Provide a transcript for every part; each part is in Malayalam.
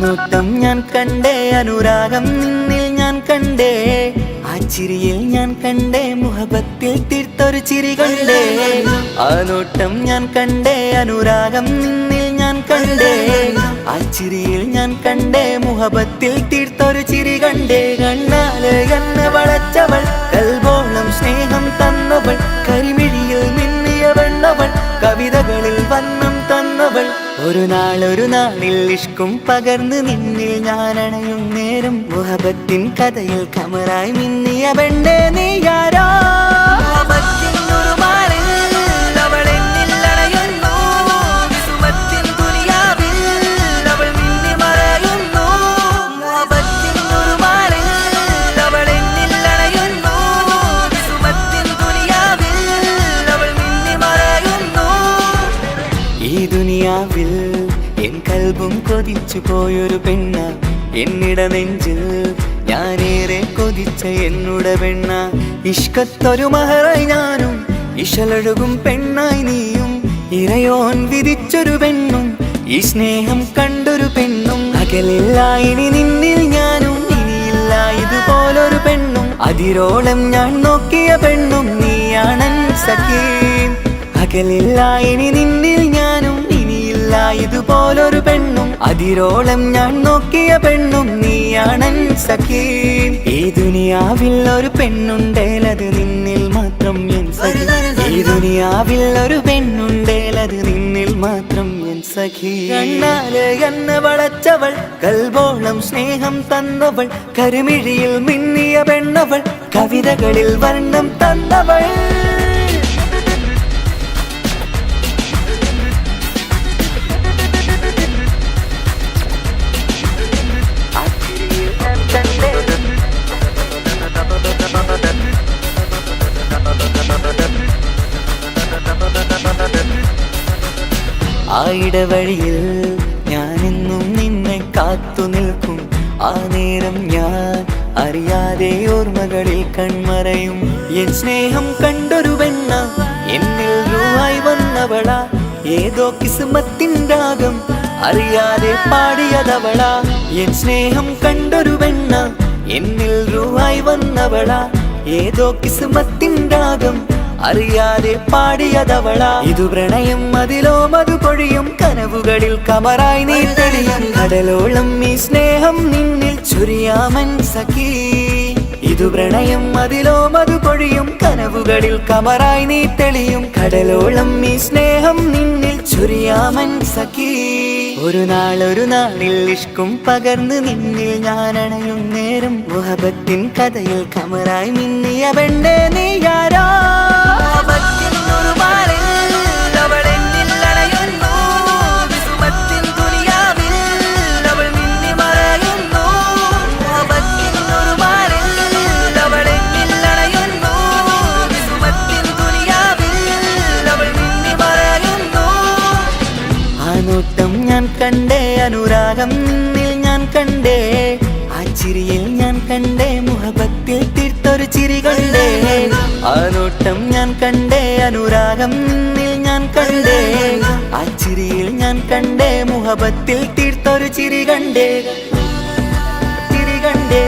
നോട്ടം ഞാൻ കണ്ടേ, അനുരാഗം നിന്നിൽ ഞാൻ കണ്ടേ, ആ ചിരിയിൽ ഞാൻ കണ്ടേ, മുഹബത്തിൽ തീർത്തൊരു ചിരി കണ്ടേ. ആ നോട്ടം ഞാൻ കണ്ടേ, അനുരാഗം നിന്നിൽ ഞാൻ കണ്ടേ, ആ ചിരിയിൽ ഞാൻ കണ്ടേ, മുഹബത്തിൽ തീർത്തൊരു ചിരി കണ്ടേ. കണ്ണാല് എന്നെ വളച്ചവൾ, കൽബോളം സ്നേഹം തന്നവൾ, കരിമിഴിയിൽ മിന്നിയ വെണ്ണവൾ, കവിതകളിൽ വന്നം തന്നവൾ. ഒരു നാളിൽ ഇഷ്കും പകർന്ന് നിന്നിൽ ഞാൻ അണയും നേരം, മുഹബത്തിൻ കഥയിൽ കമറായി മിന്നിയ പെണ്ണേ നീയാരോ. ഈ ദുനിയാവിൽ എൻ കൽബും കൊതിച്ചു പോയൊരു പെണ്ണ, എന്നിട നെഞ്ചിൽ ഞാനേറെ കൊതിച്ച എന്നുട പെണ്ണ. ഇഷ്കത്തൊരു മഹറായി ഞാനും, ഇശലൊഴുകും പെണ്ണായി നീയും, ഇറയോൻ വിധിച്ചൊരു പെണ്ണും, ഈ സ്നേഹം കണ്ടൊരു പെണ്ണും. അകലില്ല ഇനി നിന്നിൽ ഞാനും, ഇനിയില്ല ഇതുപോലൊരു പെണ്ണും. അതിരോളം ഞാൻ നോക്കിയ പെണ്ണും നീയാണൻ സഖീ. അകലില്ല ഇനി നിന്നിൽ ഞാനും, ഇനിയില്ല ഇതുപോലൊരു പെണ്ണും. അതിരോളം ഞാൻ നോക്കിയ പെണ്ണും നീയാണൻ സഖീ. ഈ ദുനിയാവിൽ ഒരു പെണ്ണുണ്ടേലത് നിന്നിൽ മാത്രം എൻ സഖി. ഈ ദുനിയാവിൽ ഒരു പെണ്ണുണ്ടേലത് നിന്നിൽ മാത്രം എൻ സഖി. കണ്ണാല് എന്നെ വളച്ചവൾ, കൽബോളം സ്നേഹം തന്നവൾ, കരുമിഴിയിൽ മിന്നിയ പെണ്ണവൾ, കവിതകളിൽ വർണ്ണം തന്നവൾ. ആ ഇടവഴിയിൽ ഞാനെന്നും നിന്നെ കാത്തു നിൽക്കും, ആ നേരം ഞാൻ അറിയാതെ ഓർമ്മകളിൽ കൺമറയും. എൻ സ്നേഹം കണ്ടൊരു പെണ്ണ, എന്നിൽ റൂഹായി വന്നവളാ, ഏതോ കിസ്മത്തിൻ രാഗം അറിയാതെ പാടിയതവളാ. എൻ സ്നേഹം കണ്ടൊരു പെണ്ണ, എന്നിൽ റൂഹായി വന്നവളാ, ഏതോ കിസ്മത്തിൻ രാഗം അറിയാതെ പാടിയതവളാ. ഇതു പ്രണയം അതിലോ മധു പൊഴിയും, കനവുകളിൽ കമറായി നീ തെളിയും. കടലോളം ഈ സ്നേഹം നിന്നിൽ ചൊരിയാമൻ സഖീ. ഇതു പ്രണയം അതിലോ മധു പൊഴിയും, കനവുകളിൽ കമറായി നീ തെളിയും. കടലോളം ഈ സ്നേഹം നിന്നിൽ ചൊരിയാമൻ സഖീ. ഒരു നാളിൽ ഇഷ്കും പകർന്ന് നിന്നിൽ ഞാൻ അണയും നേരം, മുഹബത്തിൻ കഥയിൽ കമറായി മിന്നിയ പെണ്ണേ നീയാരോ. നോട്ടം ഞാൻ കണ്ടേ, അനുരാഗം നിന്നിൽ ഞാൻ കണ്ടേ, ആ ചിരിയിൽ ഞാൻ കണ്ടേ, മുഹബത്തിൽ തീർത്തൊരു ചിരി കണ്ടേ. ആ നോട്ടം ഞാൻ കണ്ടേ, അനുരാഗം നിന്നിൽ ഞാൻ കണ്ടേ, ആ ചിരിയിൽ ഞാൻ കണ്ടേ, മുഹബത്തിൽ തീർത്തൊരു ചിരി കണ്ടേ. ചിരി കണ്ടേ.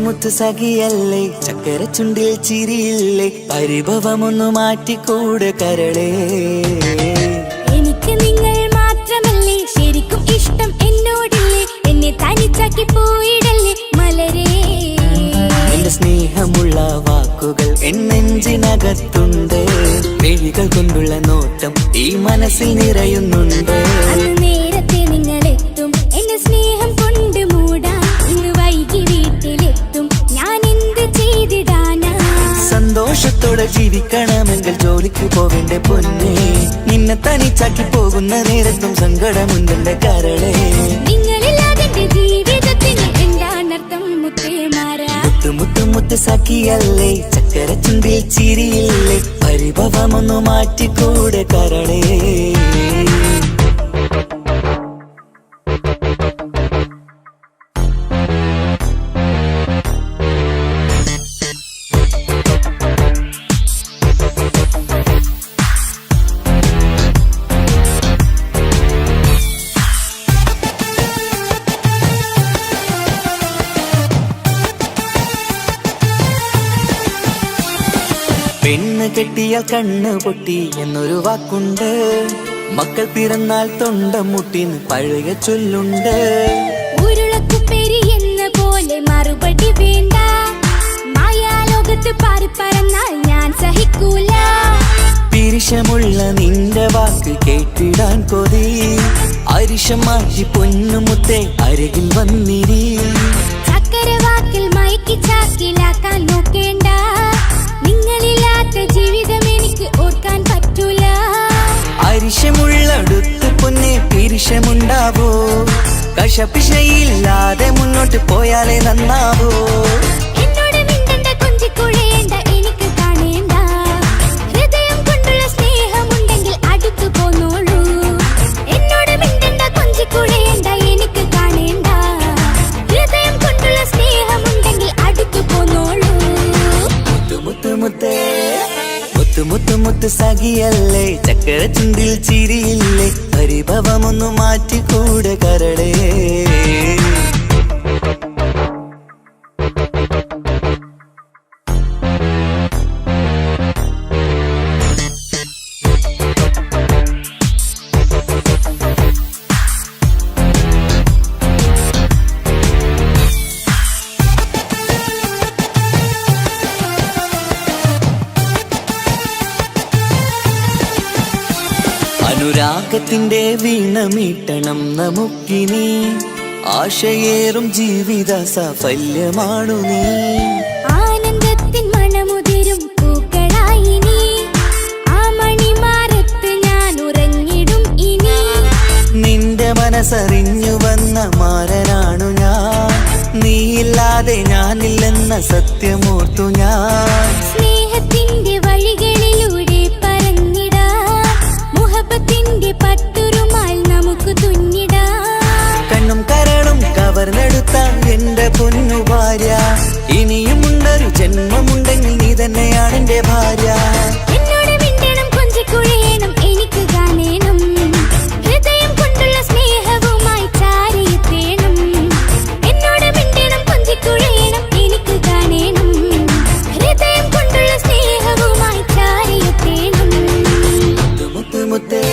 മുത്തു സഖിയല്ലേ, ചക്കര ചുണ്ടിൽ ചിരിയില്ലേ, പരിഭവമൊന്നു മാറ്റിക്കൂട് കരളേ. എനിക്ക് നിങ്ങൾ മാത്രമല്ലേ ശരിക്കും ഇഷ്ടം എന്നോടില്ലേ, എന്നെ തനിച്ചാക്കി പോയിടല്ലേ മലരേ. എന്റെ സ്നേഹമുള്ള വാക്കുകൾ എന്നെഞ്ചിനകത്തുണ്ട്, മിഴികൾ കൊണ്ടുള്ള നോട്ടം ഈ മനസ്സിൽ നിറയുന്നുണ്ട്. നേരത്തെ നിങ്ങളെത്തും എന്റെ സ്നേഹം കൊണ്ട് മൂടാൻ, ഇന്ന് വൈകി സന്തോഷത്തോടെ ജീവിക്കണമെങ്കിൽ ജോലിക്ക് പോവേണ്ട പൊന്നേ, നിന്നെ തനിച്ചാക്കി പോകുന്ന നേരത്തും സങ്കടമുണ്ടെന്റെ കരളേ. നിങ്ങളില്ലാതെ ജീവിതത്തിന് എന്താണർത്ഥം മുത്തേമാരാ? മുത്തു മുത്തു മുത്ത് സഖിയല്ലേ, ചക്കര ചുണ്ടിൽ ചിരിയില്ലേ, പരിഭവമൊന്നു മാറ്റിക്കൂടെ കരളേ. പെണ്ണ് കെട്ടിയാൽ കണ്ണ് പൊട്ടി എന്നൊരു വാക്കുണ്ട്, മക്കൾ പിറന്നാൽ തൊണ്ട മുട്ടിന്ന് പഴയ ചൊല്ലുണ്ട്. ഉരുളക്കുപ്പേരി എന്ന പോലെ മറുപടി വേണ്ട, മായാലോകത്ത് പാറി പറന്നാൽ ഞാൻ സഹിക്കൂല. പിരിശമുള്ള നിന്റെ വാക്ക് കേട്ടിടാൻ കൊതി, അരിശം മാറ്റി പൊന്നുമുത്തേ അരികിൽ വന്നിരി. ചക്കര വാക്കിൽ മയക്കി ചാക്കിലാക്കാൻ നോക്കേണ്ട, നിങ്ങളില്ലാത്ത ജീവിതം എനിക്ക് ഓർക്കാൻ പറ്റൂല. അരിശമുള്ളടുത്ത് പൊന്നെ പിരിശമുണ്ടാവോ, കശപിശയില്ലാതെ മുന്നോട്ട് പോയാലേ നന്നാവോ. എന്നോട് മിണ്ടണ്ട കൊഞ്ചിക്കുഴയേണ്ട, എനിക്ക് കാണേണ്ട, ഹൃദയം കൊണ്ടുള്ള സ്നേഹമുണ്ടെങ്കിൽ അടുത്തു പോന്നോളൂ. എന്നോട് മിണ്ടണ്ട കൊഞ്ചിക്കുഴയേണ്ട, എനിക്ക് കാണേണ്ട, ഹൃദയം കൊണ്ടുള്ള സ്നേഹമുണ്ടെങ്കിൽ അടുത്തു പോന്നോളൂ. മുത്തു മുത്തേ മുത്തു മുത്തു മുത്ത് സഖിയല്ലേ, ചക്കര ചുണ്ടിൽ ചിരിയില്ലേ, പരിഭവമൊന്നു മാറ്റിക്കൂടെ കരളേ. അനുരാഗത്തിന്റെ വീണ മീട്ടണം നമുക്കിനി, ആശയേറും ജീവിത സാഫല്യമാണു നീ. ആനന്ദത്തിൻ മണമുതിരും പൂക്കളായി നീ, ആ മണിമാറത്ത് ഞാൻ ഉറങ്ങിടും ഇനി. നിന്റെ മനസ്സറിഞ്ഞു വന്ന മാരനാണു ഞാൻ, നീയില്ലാതെ ഞാനില്ലെന്ന സത്യമോർത്തു ഞാൻ. സ്നേഹത്തിന്റെ വഴികളിലൂടെ പറന്നിടാം, മുഹബത്തിന്റെ പട്ടുരുമാൽ നമുക്ക് തുന്നിടാം. കണ്ണും കരളും കവർന്നെടുത്ത എന്റെ പൊന്നു ഭാര്യ, ഇനിയുമുണ്ടൊരു ജന്മമുണ്ടെങ്കിൽ നീ തന്നെയാണ് എന്റെ ഭാര്യ. എന്നോട് മിണ്ടണം കൊഞ്ചിക്കുഴയണം, എനിക്ക് കാണേണം, ഹൃദയം കൊണ്ടുള്ള സ്നേഹവുമായി ചാരിയെത്തേണം. എന്നോട് മിണ്ടണം കൊഞ്ചിക്കുഴയണം, എനിക്ക് കാണേണം, ഹൃദയം കൊണ്ടുള്ള സ്നേഹവുമായി ചാരിയെത്തേണം. മുത്തു മുത്തേ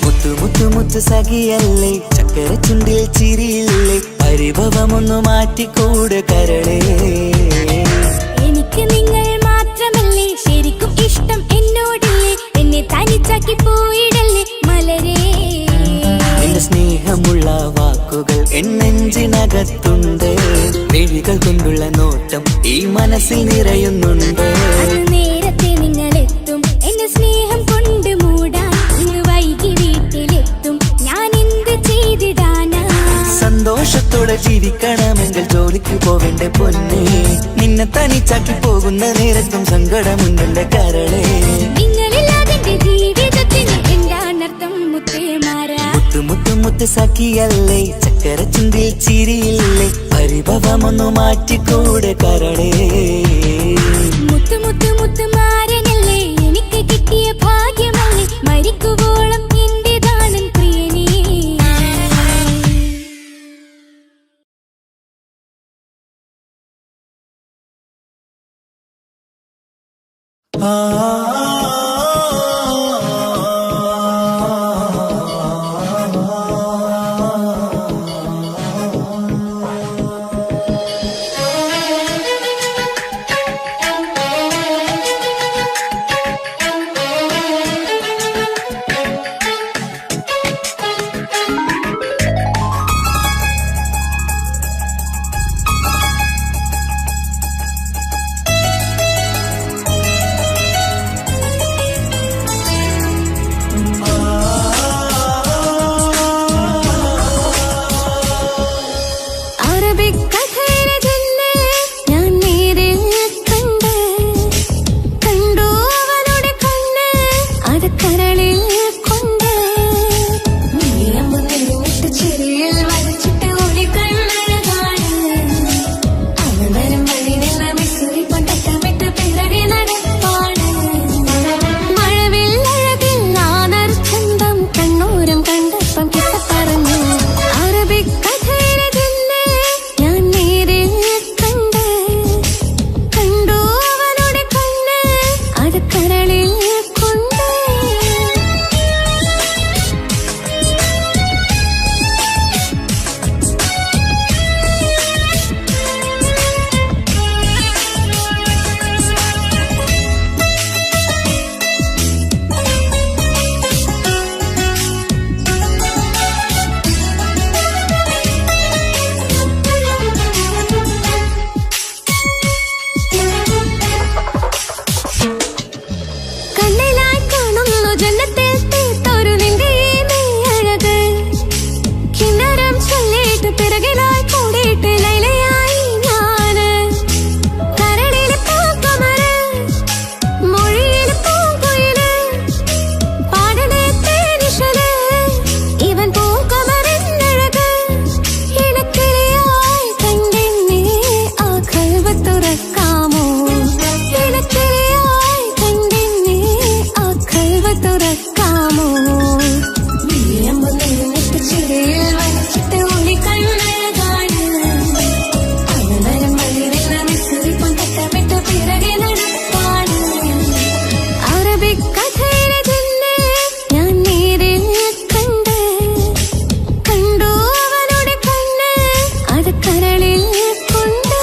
മുത്തു മുത്തു മുത്ത് സഖിയല്ലേ, ചക്കര ചുണ്ടിൽ ചിരിയില്ലേ, പരിഭവമൊന്നു മാറ്റിക്കൂടെ കരളേ. എനിക്ക് നിങ്ങൾ മാത്രമല്ലേ ശരിക്കും ഇഷ്ടം എന്നോടില്ലേ, എന്നെ തനിച്ചാക്കി പോയിടല്ലേ മലരേ. നിന്റെ സ്നേഹമുള്ള വാക്കുകൾ എന്നെഞ്ചിനകത്തുണ്ട്, മിഴികൾ കൊണ്ടുള്ള നോട്ടം ഈ മനസ്സിൽ നിറയുന്നുണ്ട്. അന്ന് നേരത്തെ നിങ്ങളെത്തും എന്റെ സ്നേഹം കൊണ്ട് മൂടാൻ, ഇന്ന് വൈകി വീട്ടിലെത്തും ഞാൻ എന്ത് ചെയ്തിടാനാ. സന്തോഷത്തോടെ ജീവിക്കണമെങ്കിൽ ജോലിക്ക് പോവേണ്ട പൊന്നേ, നിന്നെ തനിച്ചാക്കി പോകുന്ന നേരത്തും സങ്കടമുണ്ടെന്റെ കരളേ. നിങ്ങളില്ലാതെ ജീവിതത്തിന് എന്താണർത്ഥം മുത്തേമാരാ? മുത്തു മുത്തു മുത്ത് സഖിയല്ലേ, ചക്കര ചുണ്ടിൽ ചിരിയില്ലേ, പരിഭവമൊന്നു മാറ്റിക്കൂടെ കരളേ. മുത്തു മുത്തു മുത്തുമാരനല്ലേ, എനിക്ക് കിട്ടിയ ഭാഗ്യമല്ലേ, മരിക്കുവോളം എന്റേതാണൻ പ്രിയനേ. കരളിൽ കൊണ്ട് കണ്ണിലായി കാണുന്നു ജന്നത്തിൽ തീർത്തൊരു നിന്റെ ഈ മെയ്യഴക്. കിന്നരം ചൊല്ലിയിട്ട് പിറകിലായി കൂടിയിട്ട് ലൈലയായി ഞാന്. കരളിലെ പൂക്കമര്, മൊഴിയിലെ പൂങ്കുയില്, പാടണേ തേനിശല്, ഇവൻ പൂക്കമറിന്നഴക്. ഇണക്കിളിയായി കണ്ടെന്നെ ആ കൽവ തുറക്കാമോ? ഇണക്കിളിയായി കണ്ടെന്നെ ആ കൽവ തുറക്കാമോ? നീയമ്പ് നിന്നിട്ട് ചിരിയിൽ വരച്ചിട്ട് ഒളി കണ്ണഴകാണ്. അന്നരം വഴിവെള്ള മിസ്രിപ്പം തട്ടമിട്ട് പിറകെ നടപ്പാണ്. അറബിക്കഥയിലെ ജന്നെ ഞാൻ നേരിൽ കണ്ട്. കണ്ടു അവനുടെ കണ്ണ്, അത് കരളിൽ കൊണ്ട്.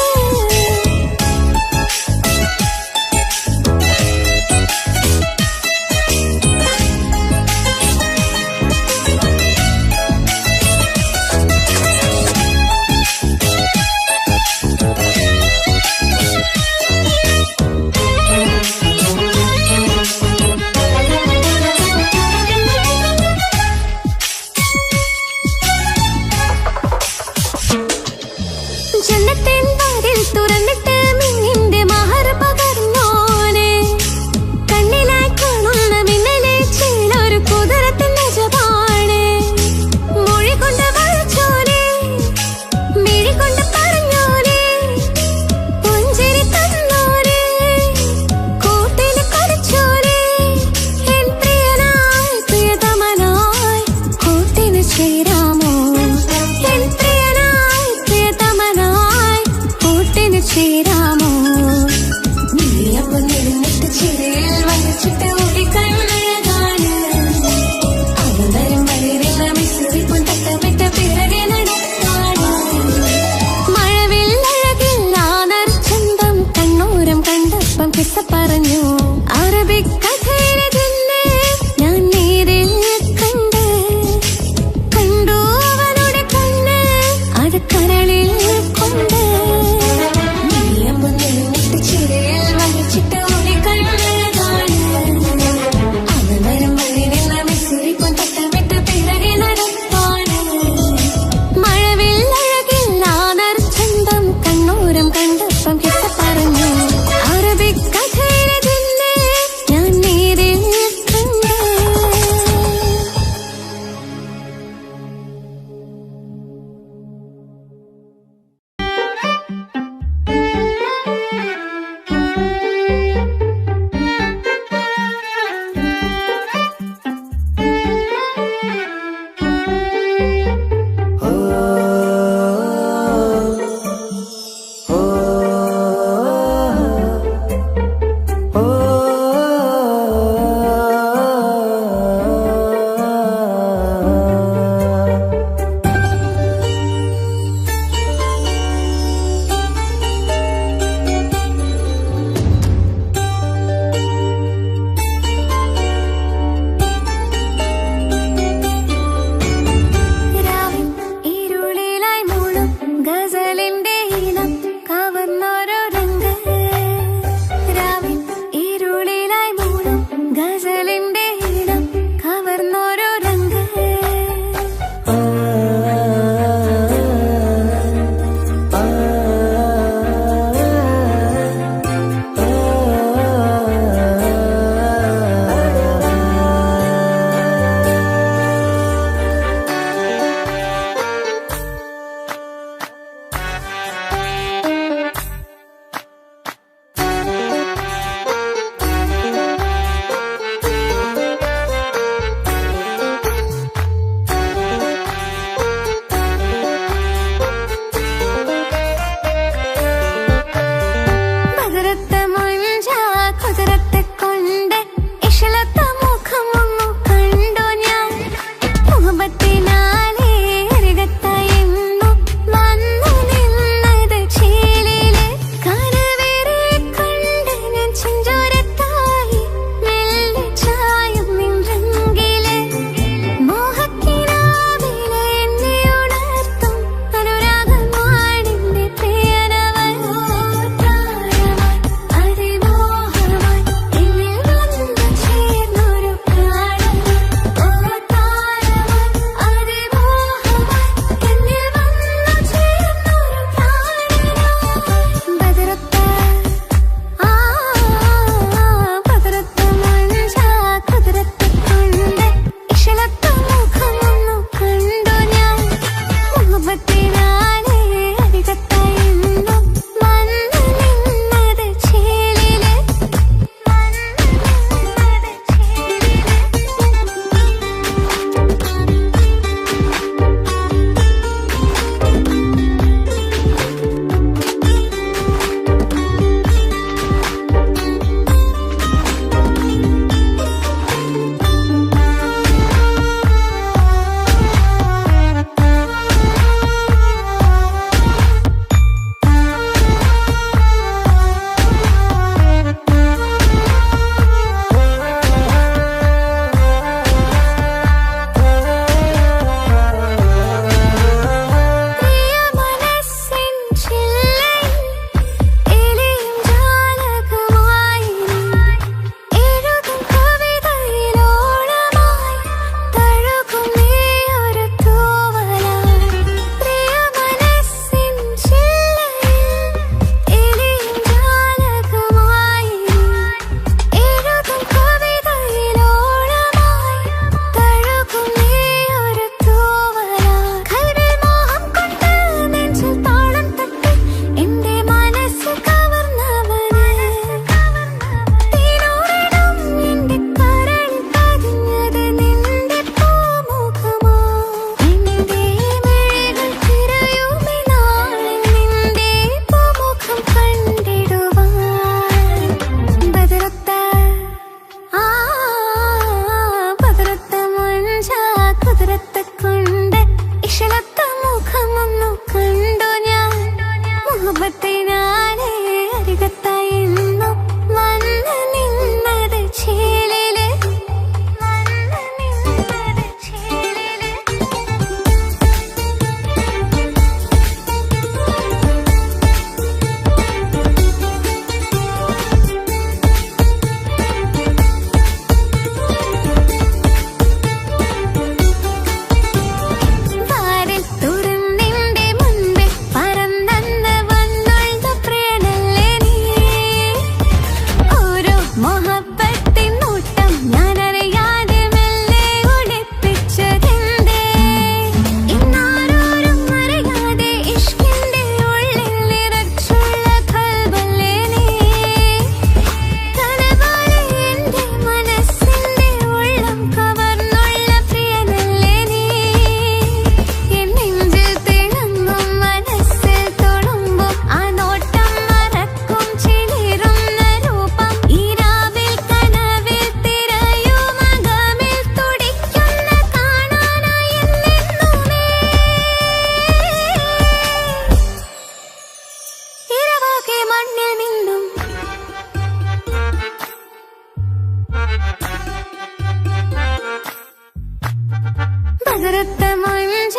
ബദറത്ത മഞ്ച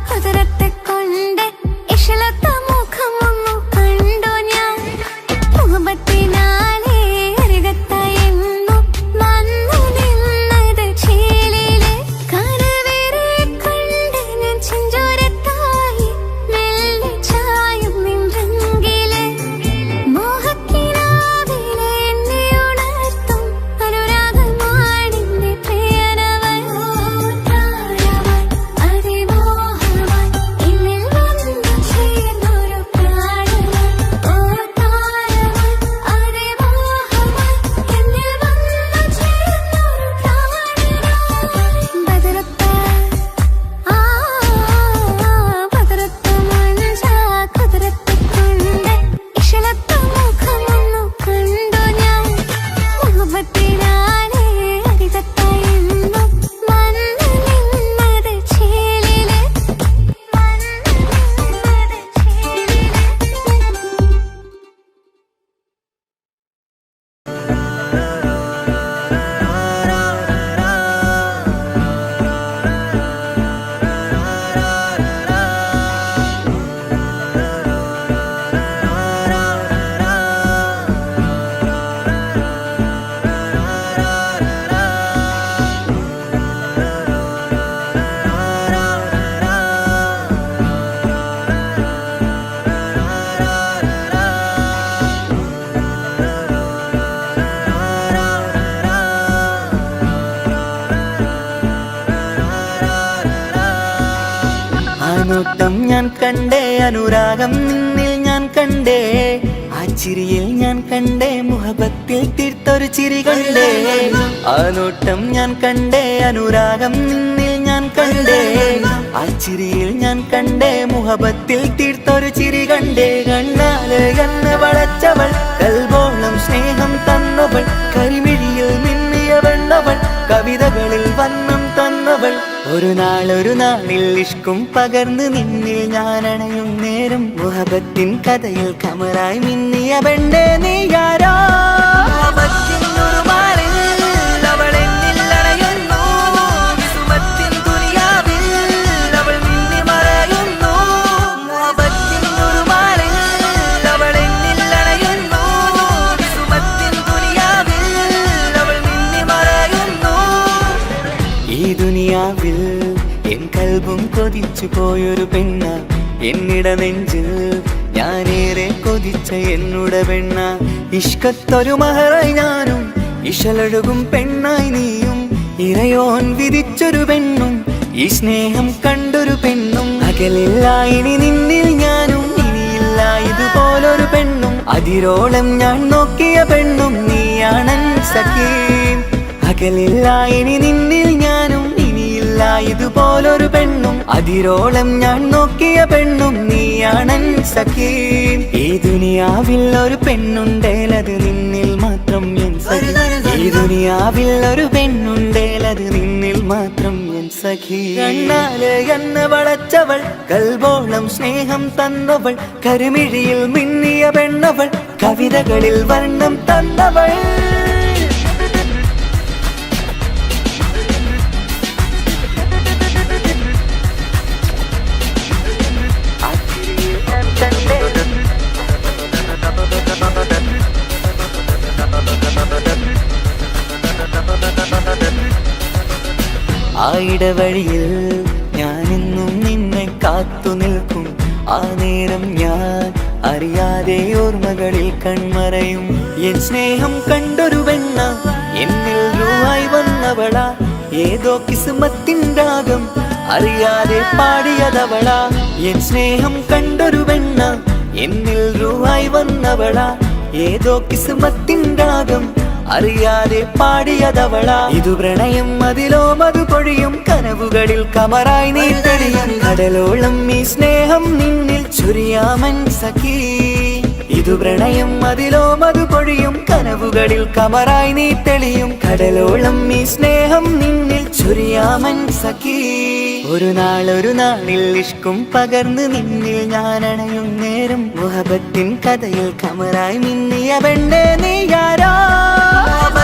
കുതിരത്തെ കൊണ്ട് ഇശലത്ത മുഖമൊന്നു കണ്ടു ഞാൻ മുഹബത്തിനാലേ അരികത്തായെന്നു വന്നു നിന്നത് ചേലിലെ കനവേറെ കണ്ട് ഞാൻ ചെഞ്ചോരത്തായി മെല്ലെ ചായും നിன்றെങ്കിലെ മോഹക്കിനാവിലെ എന്നെ ഉണർത്തും അനുരാഗമാണിന്റെ പ്രിയനവൻ താരവൻ അതിമോഹവൻ എന്നിൽ വന്നു ചേർന്നൊരു പ്രാണവൻ ഓ താരവൻ അതിമോഹവൻ എന്നിൽ വന്നു ചേർന്നൊരു പ്രാണവൻ ബദറത്ത ബദറത്ത മഞ്ച കുതിരത്തെ കൊണ്ട് ഇശലത്ത മുഖമൊന്നു കണ്ടു ഞാൻ മുഹബത്തിനാലേ അരികത്തായെന്നു വന്നു നിന്നത് ചേലിലെ ആ നോട്ടം ഞാൻ കണ്ടേ അനുരാഗം നിന്നിൽ ഞാൻ കണ്ടേ ആ ചിരിയിൽ ഞാൻ കണ്ടേ മുഹബത്തിൽ തീർത്തൊരു ചിരി കണ്ടേ ആ നോട്ടം ഞാൻ കണ്ടേ അനുരാഗം നിന്നിൽ ഞാൻ കണ്ടേ ആ ചിരിയിൽ ഞാൻ കണ്ടേ മുഹബത്തിൽ തീർത്തൊരു ചിരി കണ്ടേ കണ്ണാല് കണ്ണ് വളച്ചവൾ കൽബോളം സ്നേഹം തന്നവൾ കരിമിഴിയിൽ മിന്നിയ വെണ്ണവൾ കവിതകളിൽ വന്നം തന്നവൾ ഒരു നാളിൽ ഇഷ്കും പകർന്ന് നിന്നിൽ ഞാൻ അണയും നേരം മുഹബത്തിൻ കഥയിൽ കമറായി മിന്നിയ പെണ്ണേ നീയാരോ ഈ ദുനിയാവിൽ എൻ കൽബും കൊതിച്ചു പോയൊരു പെണ്ണ എന്നിട നെഞ്ചിൽ ഞാനേറെ കൊതിച്ച എന്നുട പെണ്ണ ഇഷ്കത്തൊരു മഹറായി ഞാനും ഇശലൊഴുകും പെണ്ണായി നീയും ഇറയോൻ വിധിച്ചൊരു പെണ്ണും ഈ സ്നേഹം കണ്ടൊരു പെണ്ണും അകലില്ല ഇനി നിന്നിൽ ഞാനും ഇനിയില്ല ഇതുപോലൊരു പെണ്ണും അതിരോളം ഞാൻ നോക്കിയ പെണ്ണും നീയാണൻ സഖീ അകലില്ല ഇനി നിന്നിൽ ഞാനും ഇനിയില്ല ഇതുപോലൊരു പെണ്ണും അതിരോളം ഞാൻ നോക്കിയ പെണ്ണും നീയാണൻ സഖീ ഈ ദുനിയാവിൽ ഒരു പെണ്ണുണ്ടേലത് നിന്നിൽ മാത്രം എൻ സഖി ഈ ദുനിയാവിൽ ഒരു പെണ്ണുണ്ടേലത് നിന്നിൽ മാത്രം എൻ സഖി കണ്ണാല് കണ്ണ് വളച്ചവൾ കൽബോളം സ്നേഹം തന്നവൾ കരുമിഴിയിൽ മിന്നിയ പെണ്ണവൾ കവിതകളിൽ വർണ്ണം തന്നവൾ ആ ഇടവഴിയിൽ ഞാനെന്നും നിന്നെ കാത്തു നിൽക്കും ആ നേരം ഞാൻ അറിയാതെ ഓർമ്മകളിൽ കൺമറയും എൻ സ്നേഹം കണ്ടൊരു വെണ്ണ എന്നിൽ രൂപായി വന്നവള ഏതോ കിസ്മത്തിൻ രാഗം അറിയാതെ പാടിയതവള എൻ സ്നേഹം കണ്ടൊരു വെണ്ണ എന്നിൽ രൂപായി വന്നവള ഏതോ കിസ്മത്തിൻ രാഗം അറിയാതെ പാടിയതവള ഇതു പ്രണയം അതിലോ മധു പൊഴിയും കനവുകളിൽ കമറായി നീ തെളിയും കടലോളം ഈ സ്നേഹം നിന്നിൽ ചൊരിയാമൻ സഖീ ഇതു പ്രണയം അതിലോ മധു പൊഴിയും കനവുകളിൽ കമറായി നീ തെളിയും കടലോളം ഈ സ്നേഹം നിന്നിൽ ചൊരിയാമൻ സഖീ ഒരു നാളിൽ ഇഷ്കും പകർന്ന് നിന്നിൽ ഞാൻ അണയും നേരം മുഹബത്തിൻ കഥയിൽ കമറായി മിന്നിയ പെണ്ണേ നീയാരോ ും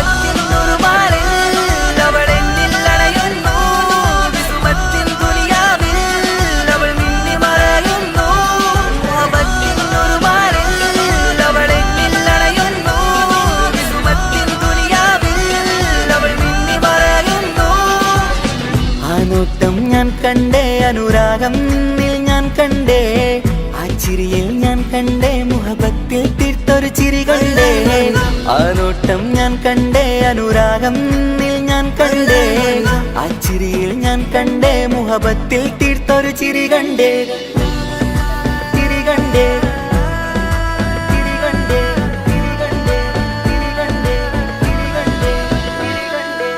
അനുരാഗം നിന്നിൽ ഞാൻ കണ്ടേ, ആ ചിരിയിൽ ഞാൻ കണ്ടേ മുഹബത്തിൽ തീർത്തൊരു ചിരി കണ്ടേ. ആ നോട്ടം ഞാൻ കണ്ടേ, അനുരാഗം നിന്നിൽ ഞാൻ കണ്ടേ, ആ ചിരിയിൽ ഞാൻ കണ്ടേ മുഹബത്തിൽ തീർത്തൊരു ചിരി കണ്ടേ. ചിരി കണ്ടേ, ചിരി കണ്ടേ, ചിരി കണ്ടേ, ചിരി കണ്ടേ, ചിരി കണ്ടേ, ചിരി കണ്ടേ.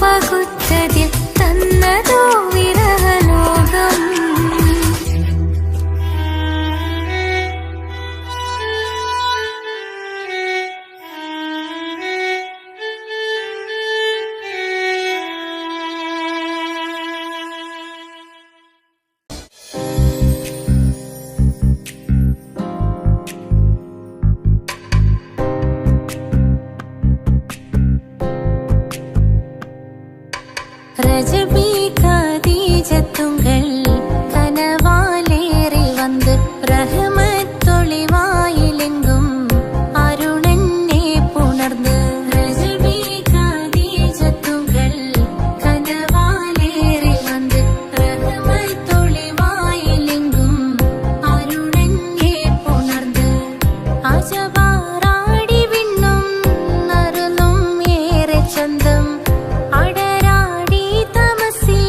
പകുത്തതിൽ തന്നതോ വിരഹലോകം. ரஜபி கதீஜத்துங்கள் கனவாலேறி வந்து ரஹமத்தொளிவாயிலெங்கும் அருணன்னே புணர்ந்து. ரஜபி கதீஜத்துங்கள் கனவாலேறி வந்து ரஹமத்தொளிவாயிலெங்கும் அருணன்னே புணர்ந்து. അജവാറാടി വിണ്ണും നറുന്നും ഏറെ ചന്തം അടരാടി തമസിൽ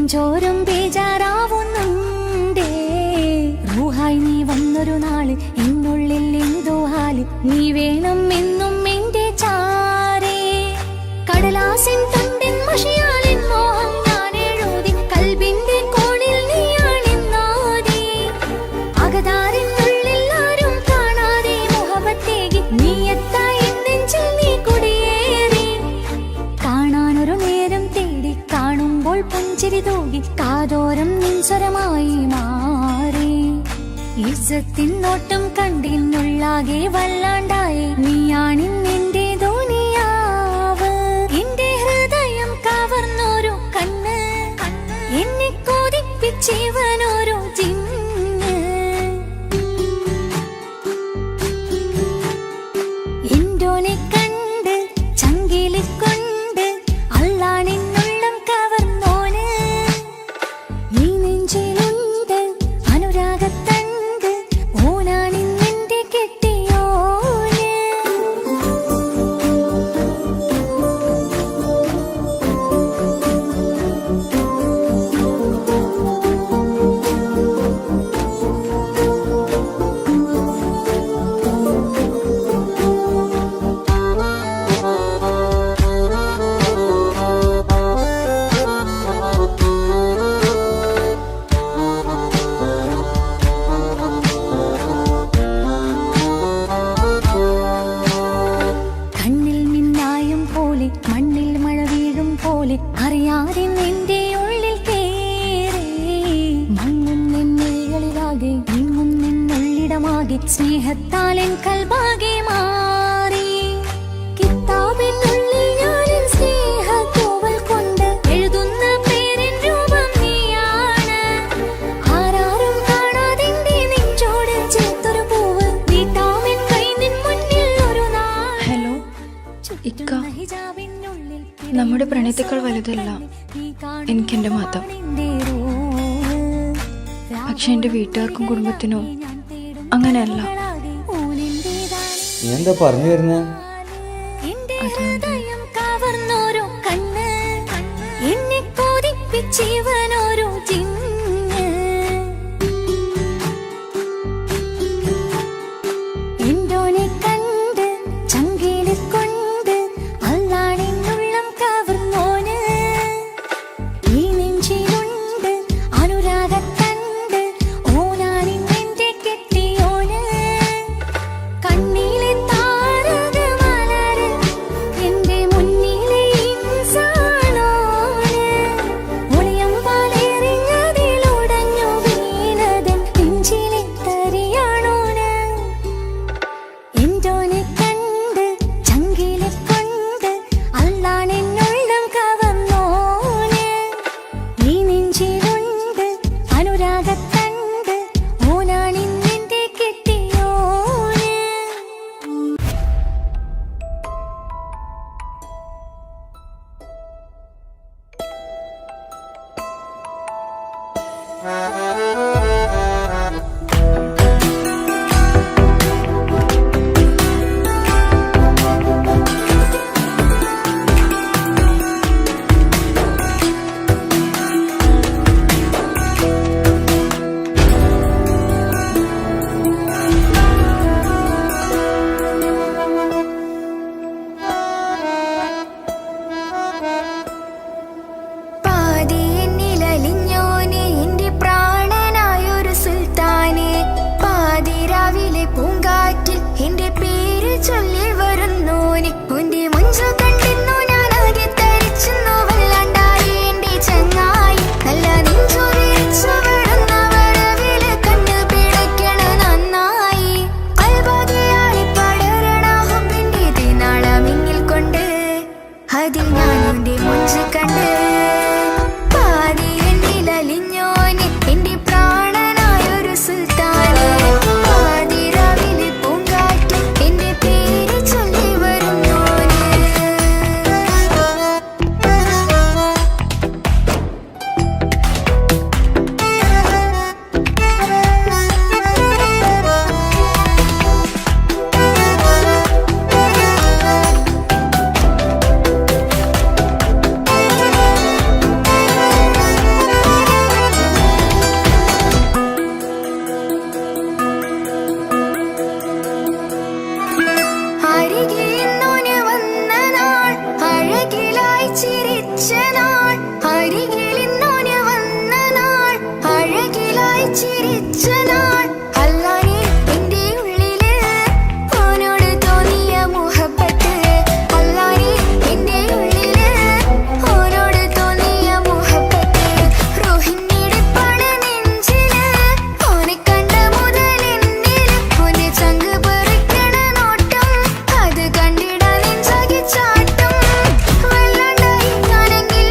നെഞ്ചോരം ബേജാറാവുന്നുണ്ടേ. റൂഹായി നീ വന്നൊരു നാള് എന്നുള്ളിൽ എന്തോ ഹാല്. നീ വേണം എന്നും എന്റെ ചാരേ. കടലാസിൻ തുണ്ടിൻ മഷിയാലിൻ മോഹം ഞാൻ എഴുതി. കൽബിന്റെ കോണിൽ നീയാണെന്നാതി. അകതാരിനുള്ളിൽ ആരും കാണാതെ മുഹബത്തേകി നീ എത്തായി നെഞ്ചിൽ നീ കുടിയേറി. കാണാനൊരു നേരം തേടി കാണുമ്പോൾ പുഞ്ചിരി തൂകി കാതോരം നിൻസ്വരമായി മാറി. ഇസ്സത്തിൻ നോട്ടം കണ്ടിന്നുള്ളാകെ വല്ലാണ്ടായി. നീയാണിന്നെന്റെ ദുനിയാവ്. എന്റെ ഹൃദയം കവർന്നോരു കണ്ണ്, എന്നെ കൊതിപ്പിച്ചിവനോരു ജിന്ന്. എന്തോനെ കണ്ട് ചങ്കിലിക്കൊണ്ട് അള്ളാണെന്നുള്ളം കവർന്നോന്. ഈ നെഞ്ചിലുണ്ട് അനുരാഗത്തണ്ട്. ഓനാണിന്നെന്റെ കെട്ടിയോന്. കണ്ണിൽ മിന്നായം പോലെ മണ്ണിൽ മഴ വീഴും പോലെ അറിയാതെ നിന്റെ ഉള്ളിൽ കേറി. മങ്ങും നിന്നുള്ളിലാകെ നീങ്ങും നിന്നുള്ളിടമാകെ സ്നേഹത്താലെൻ കൽബാകെ മാറി. കിതാബിനുള്ളിൽ ഞാനെൻ സ്നേഹത്തൂവൽ കൊണ്ട് എഴുതുന്ന പേരിൻ രൂപം നീയാണ്. ആരാരും കാണാതെന്റെ നെഞ്ചോട് ചേർത്തൊരു പൂവ്. വീട്ടാമെൻ കൈ നിൻ മുന്നിൽ ഒരു നാൾ. ഹലോ ഇക്ക, നമ്മുടെ പ്രണയത്തേക്കാൾ വലുതല്ല എനിക്കെന്റെ മതം. പക്ഷെ എന്റെ വീട്ടുകാർക്കും കുടുംബത്തിനും അങ്ങനെയല്ല. നീ എന്താ പറഞ്ഞു വരുന്നേ? ഹൃദയം കവർന്നോരോ കണ്ണ്, എന്നെ കൊതിപ്പിച്ചിവനോരോ ജിന്ന്. എന്തോനെ കണ്ട് ചങ്കിലിക്കൊണ്ട് അള്ളാണെന്നുള്ളം കവർന്നോന്. ഈ നെഞ്ചിലുണ്ട് അനുരാഗത്തണ്ട്. ഓനാണിന്നെന്റെ കെട്ടിയോന്. കണ്ണിലെ താരകമലര് എന്റെ മുന്നിലെ ഇൻസാനോന്. ഒളിയം ചിരിച്ച നാൾ അരികിൽ ഇന്നോന് വന്ന നാൾ അഴകിലായി ചിരിച്ച നാൾ അല്ലാനെ എന്റെ ഉള്ളില് ഓനോട് തോന്നിയ മുഹബത്ത് അല്ലാനെ എന്റെ ഉള്ളില് ഓനോട് തോന്നിയ മുഹബത്ത് റോഹിണിടിപ്പാണ് നെഞ്ചില് ഓനെ കണ്ട മുതൽ എന്നില് ഓന്റെ ചങ്ക് പറിക്കണ നോട്ടം അത് കണ്ടിടാൻ നെഞ്ചാകി ചാട്ടും വല്ലാണ്ടായി ഞാനെങ്കിൽ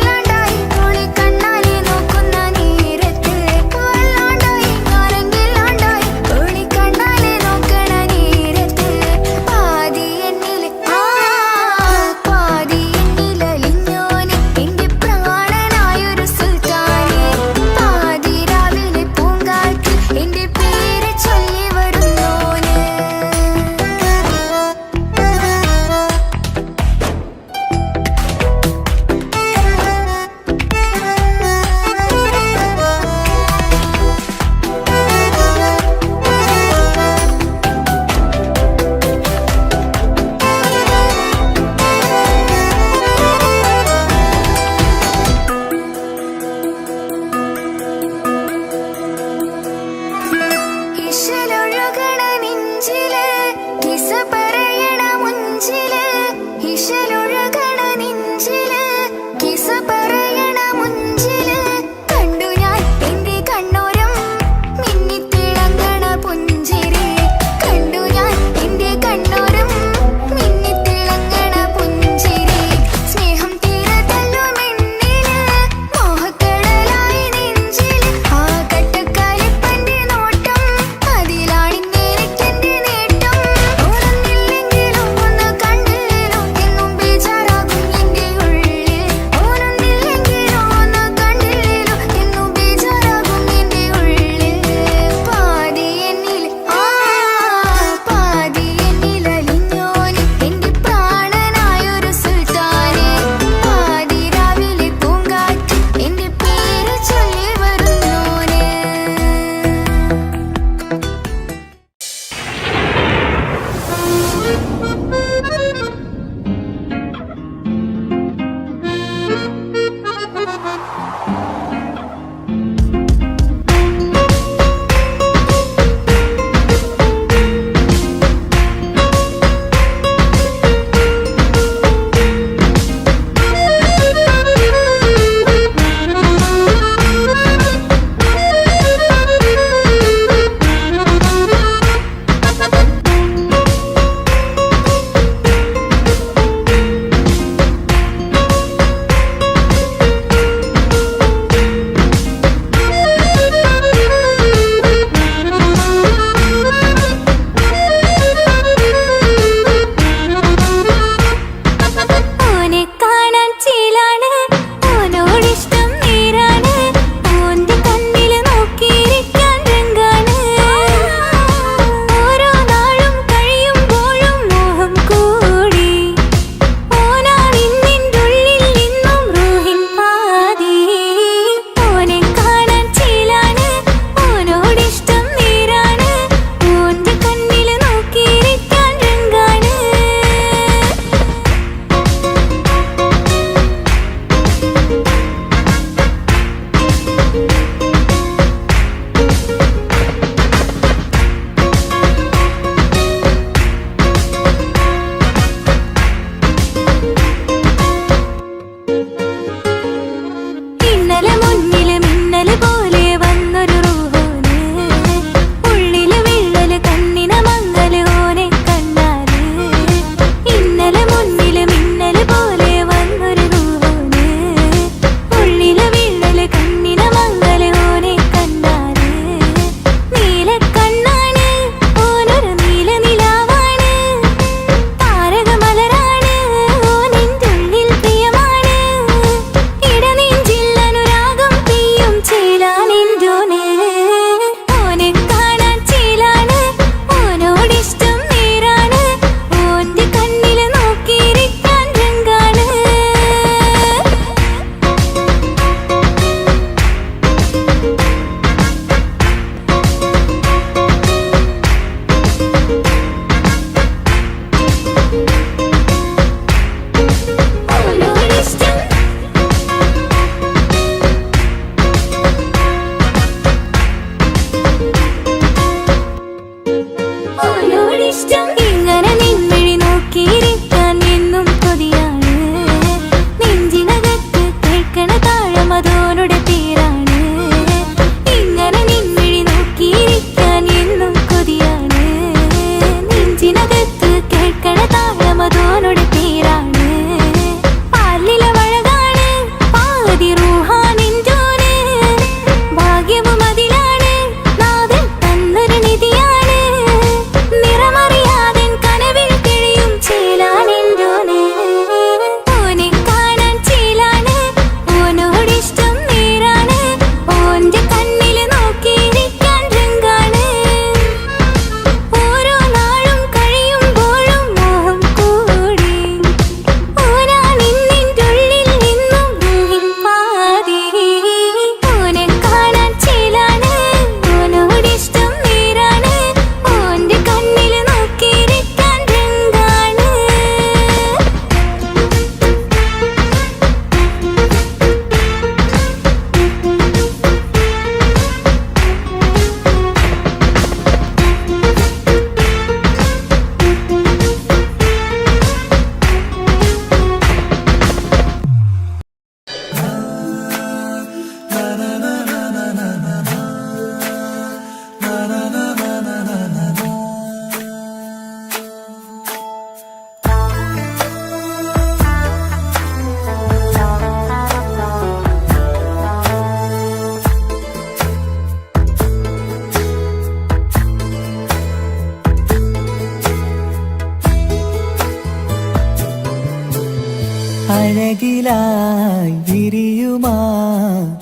അഴകിലായി വിരിയുമാ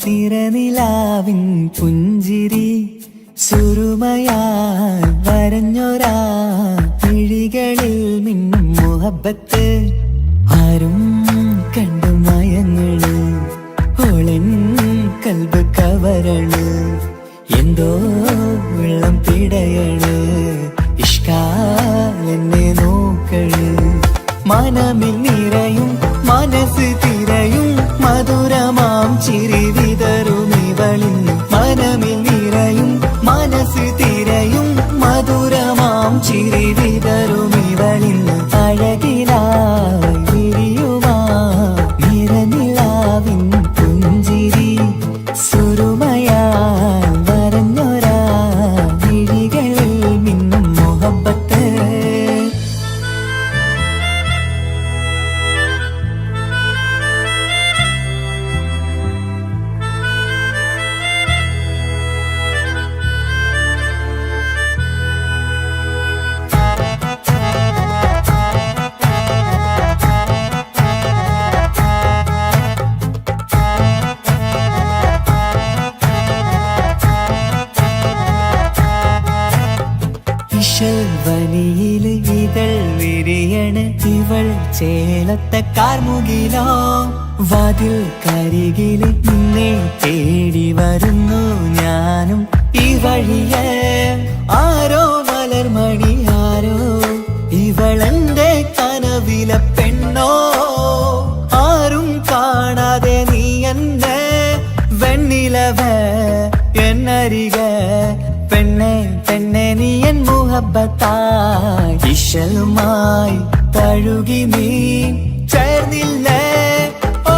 തിരനിലാവിൻ പുഞ്ചിരി സുറുമയാൽ വരഞ്ഞൊരാ മിഴികളിൽ മിന്നും മുഹബത്ത് ആരും കണ്ടു മയങ്ങള് ഓളൻ കൽബ് കവരണ് എന്തോ വെള്ളം പിടയണ് ഇഷ്കാലെന്നെ നോക്കള് മനമിൽ നിറയും മനസ്സ് തിരയും മധുരമാം ചിരി വിതറും ഇവളിന്ന് മനമിൽ നിറയും മനസ്സ് തിരയും മധുരമാം ചിരി വിതറും ഇവളിന്ന് അഴകിലായി വിരിയുമാ നിറനിലാവിൻ പുഞ്ചിരി സുറുമയാൽ വരഞ്ഞൊരാ വിഴികളിൽ മിന്നും മുഹബത്ത് വനിയില് ഇതൾ വിരിയണ് ഇവൾ ചേലത്തെ കാർമുകിലോ വാതിൽ കരികില് നിന്നെ തേടി വരുന്നു ഞാനും ഈ വഴിയെ ആരോ മലർമണി ആരോ ഇവളെന്റെ കനവിലെ പെണ്ണോ ആരും കാണാതെ നീ എന്നെ വെണ്ണിലവ എന്നരിക പെണ്ണെ പെണ്ണെ നീ എൻ മുഹബത്തായി ഇശലുമായി തഴുകി നീ ചേർന്നില്ലേ ഓ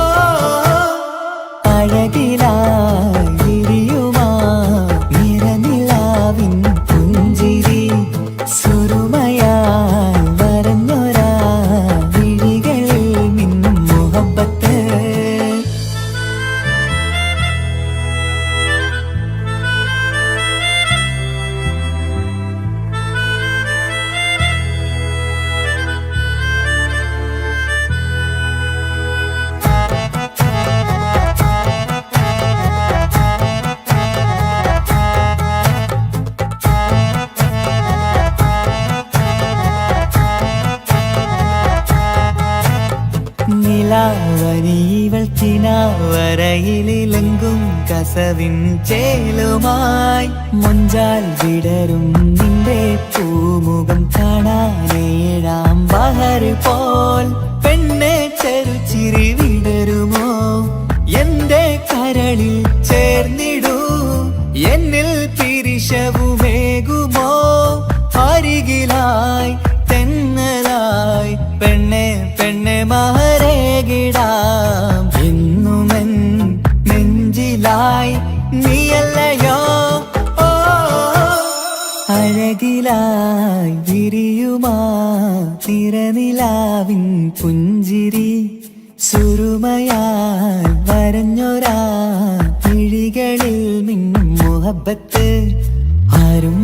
അഴകിലായി വിരിയുമാ നിറനിലാവിൻ പുഞ്ചിരി സുറുമയാൽ വരഞ്ഞൊരാ വിഴികളിൽ മിന്നും മുഹബത്ത് നിലാവരിവൾ കിനാവരയിലെങ്കും കസവിൻ ചേലുമായി മുഞ്ചാൽ വിടരും നിന്റെ പൂമുഖം കാണാനേഴാം ബഹർ പോൽ പെണ്ണെ ചെറുചിരി വിടരുമോ എന്റെ കരളിൽ ചേർന്നിടൂ എന്നിൽ പിരിശവുമേകുമോ അരികിലായി തെന്നലായി പെണ്ണെ പെണ്ണെ മഹരേകിടാം എന്നുമെൻ നെഞ്ചിലായി നീയല്ലയോ ഓ അഴകിലായി വിരിയുമാ തിരനിലാവിൻ പുഞ്ചിരി സുറുമയാൽ വരഞ്ഞൊരാ മിഴികളിൽ മിന്നും മുഹബത്ത് ആരും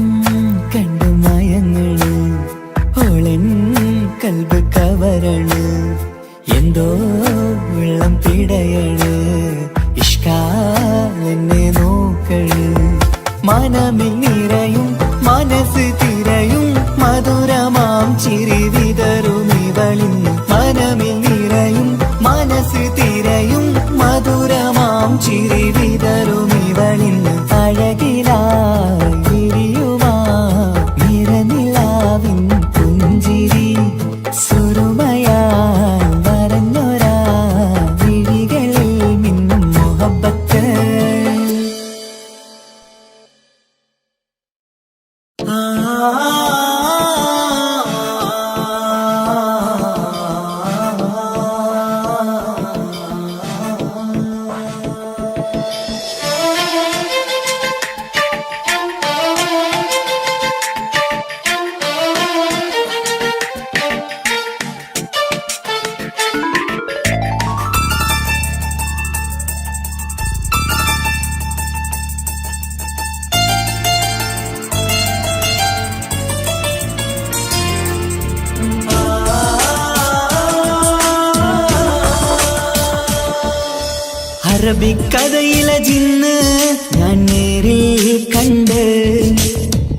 കണ്ടു മയങ്ങള് ഓളൻ കൽബ് കവരണ് എന്തോ വെള്ളം പിടയണ് ഇഷ്കാലെന്നെ നോക്കള് മനമിൽ നിറയും മനസ്സ് തിരയും മധുരമാം ചിരി വിതറും ഇവളിന്ന് മനമിൽ നിറയും മനസ്സ് തിരയും മധുരമാം ചിരി വിതറും ഇവളിന്ന് അഴകിലായി വിരിയുമാ നിറനിലാവിൻ പുഞ്ചിരി സുറുമയാൽ വരഞ്ഞൊരാ വിഴികളിൽ മിന്നും മുഹബത്ത് ആ അറബിക്കഥയിലെ ജിന്ന് ഞാൻ നേരിൽ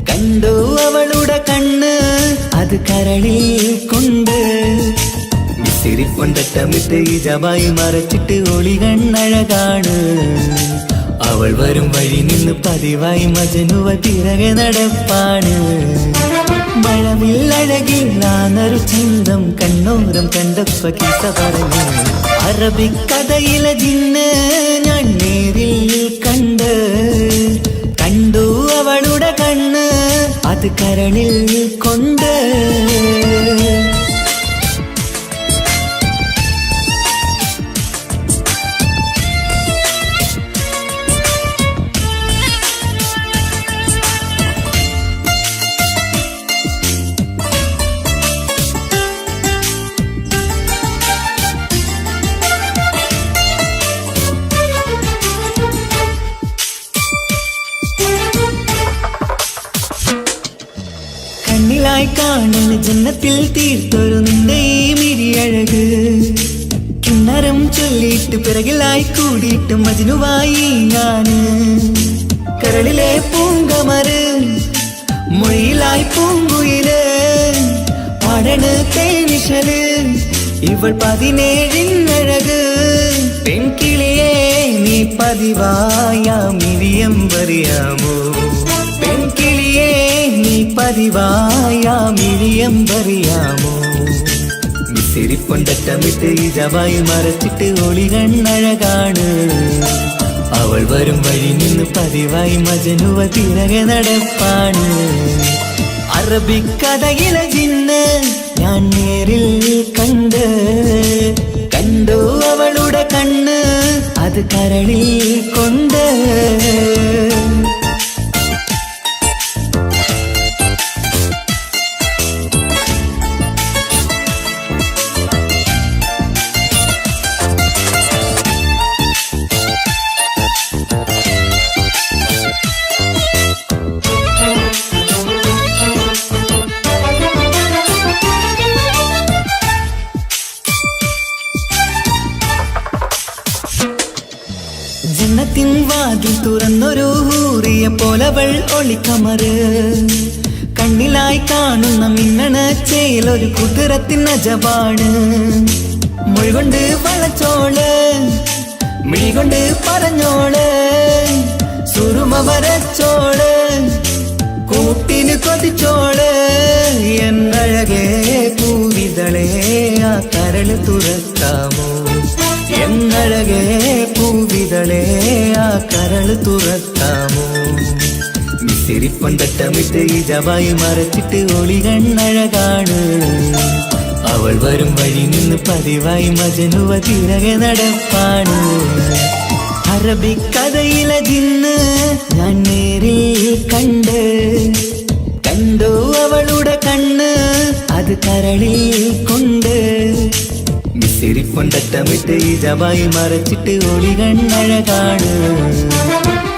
കണ്ടു അവളുടെ കണ്ണ് അത് കരളിൽ കൊണ്ട് സിരിപ്പൊണ്ടട്ടമിട്ട് ഈ ജബായി മറച്ചിട്ട് ഒളി കണ്ണഴകാണ് അവൾ വരും വഴി നിന്ന് പതിവായി മജനുവ തിരകെ നടപ്പാണ് മഴവില്ലഴകില്ലാന്നൊരു ചന്തം കണ്ണോരം കണ്ടപ്പ കീസ പറഞ്ഞു അറബിക്കഥയിലെ ജിന്ന് ഞാൻ നേരിൽ കണ്ടു അവളുടെ കണ്ണ് അത് കരളിൽ കൊണ്ട് കണ്ണിലായി കാണുന്ന ജന്നത്തിൽ തീർത്തൊരു നിന്റെ ഈ മിഴിയഴക് കിണ്ണരം ചൊല്ലിയിട്ട് പിറകിലായി കൂടിയിട്ട് മജ്നുവായി ഞാന് കരളിലെ പൂങ്കമര് മൊഴിയിലായി പൂങ്കുയില് പാടണ് തേനിശല് ഇവൾ 17 പെൺകിളിയെ നീ പതിവായാമിരിയം പറയാമോ പെൺകിളിയെ നീ പതിവായാമിരിയം പറയാമോ സിരിപ്പൊണ്ടട്ടമിട്ട് ഈ ജബായി മറച്ചിട്ട് ഒളി കണ്ണഴകാണ് അവൾ വരും വഴി നിന്ന് പതിവായി മജനുവ തിരകെ നടപ്പാണ് അറബിക്കഥയിലെ ജിന്ന് ഞാൻ നേരിൽ കണ്ടു അവളുടെ കണ്ണ് അത് കരളിൽ കൊണ്ട് ജന്നത്തിൻ വാതിൽ തുറന്നൊരു ഹൂറിയ പോലവൾ ഒളിക്കമറ് കണ്ണിലായി കാണുന്ന മിന്നണ ചേലൊരു കുതിരത്തിൻ അജബാണ് മൊഴികൊണ്ട് വളച്ചോള് മിഴികൊണ്ട് പറഞ്ഞോള് സുറുമ വരച്ചോള് കൂട്ടിന് കൊതിച്ചോള് എന്നഴകേ പൂവിതളേ ആ കരള് തുറക്കാമോ എന്നഴകേ പൂവിതളേ ആ കരള് തുറക്കാമോ സിരിപ്പൊണ്ടട്ടമിട്ട് ഈ ജബായി മറച്ചിട്ട് ഒളി കണ്ണഴകാണ് അവൾ വരും വഴി നിന്ന് പതിവായി മജനുവ തിരകെ നടപ്പാണ് അറബിക്കഥയിലെ ജിന്ന് ഞാൻ നേരിൽ കണ്ടു അവളുടെ കണ്ണ് അത് കരളിൽ കൊണ്ട് സിരിപ്പൊണ്ടട്ടമിട്ട് ഈ ജബായി മറച്ചിട്ട് ഒളി കണ്ണഴകാണ്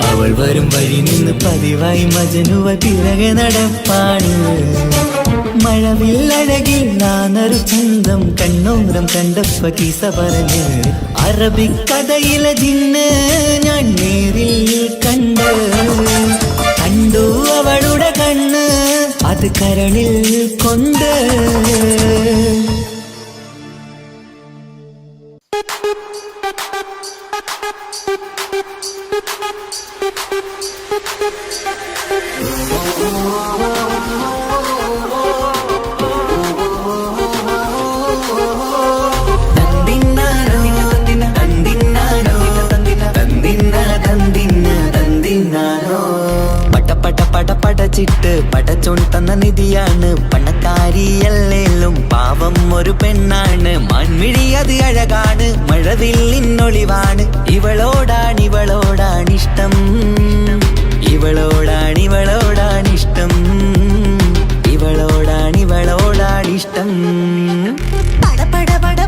അവൾ വരും വഴി നിന്ന് പതിവായി മജനുവ തിരകെ നടപ്പാണ് മഴവില്ലഴകില്ലാന്നൊരു ചന്തം കണ്ണോരം കണ്ടപ്പ കീസ പറഞ്ഞ് അറബിക്കഥയിലെ ജിന്ന് ഞാൻ നേരിൽ കണ്ടു അവളുടെ കണ്ണ് അത് കരളിൽ കൊണ്ട് പടച്ചിട്ട് പടച്ചോൺ തന്ന നിധിയാണ് പണക്കാരിയല്ലേലും പാവം ഒരു പെണ്ണാണ് മൺമിഴി അത് അഴകാണ് മഴവില്ലിന്നൊളിവാണ് ഇവളോടാണിഷ്ടം ഇവളോടാണിഷ്ടം ഇവളോടാണിഷ്ടം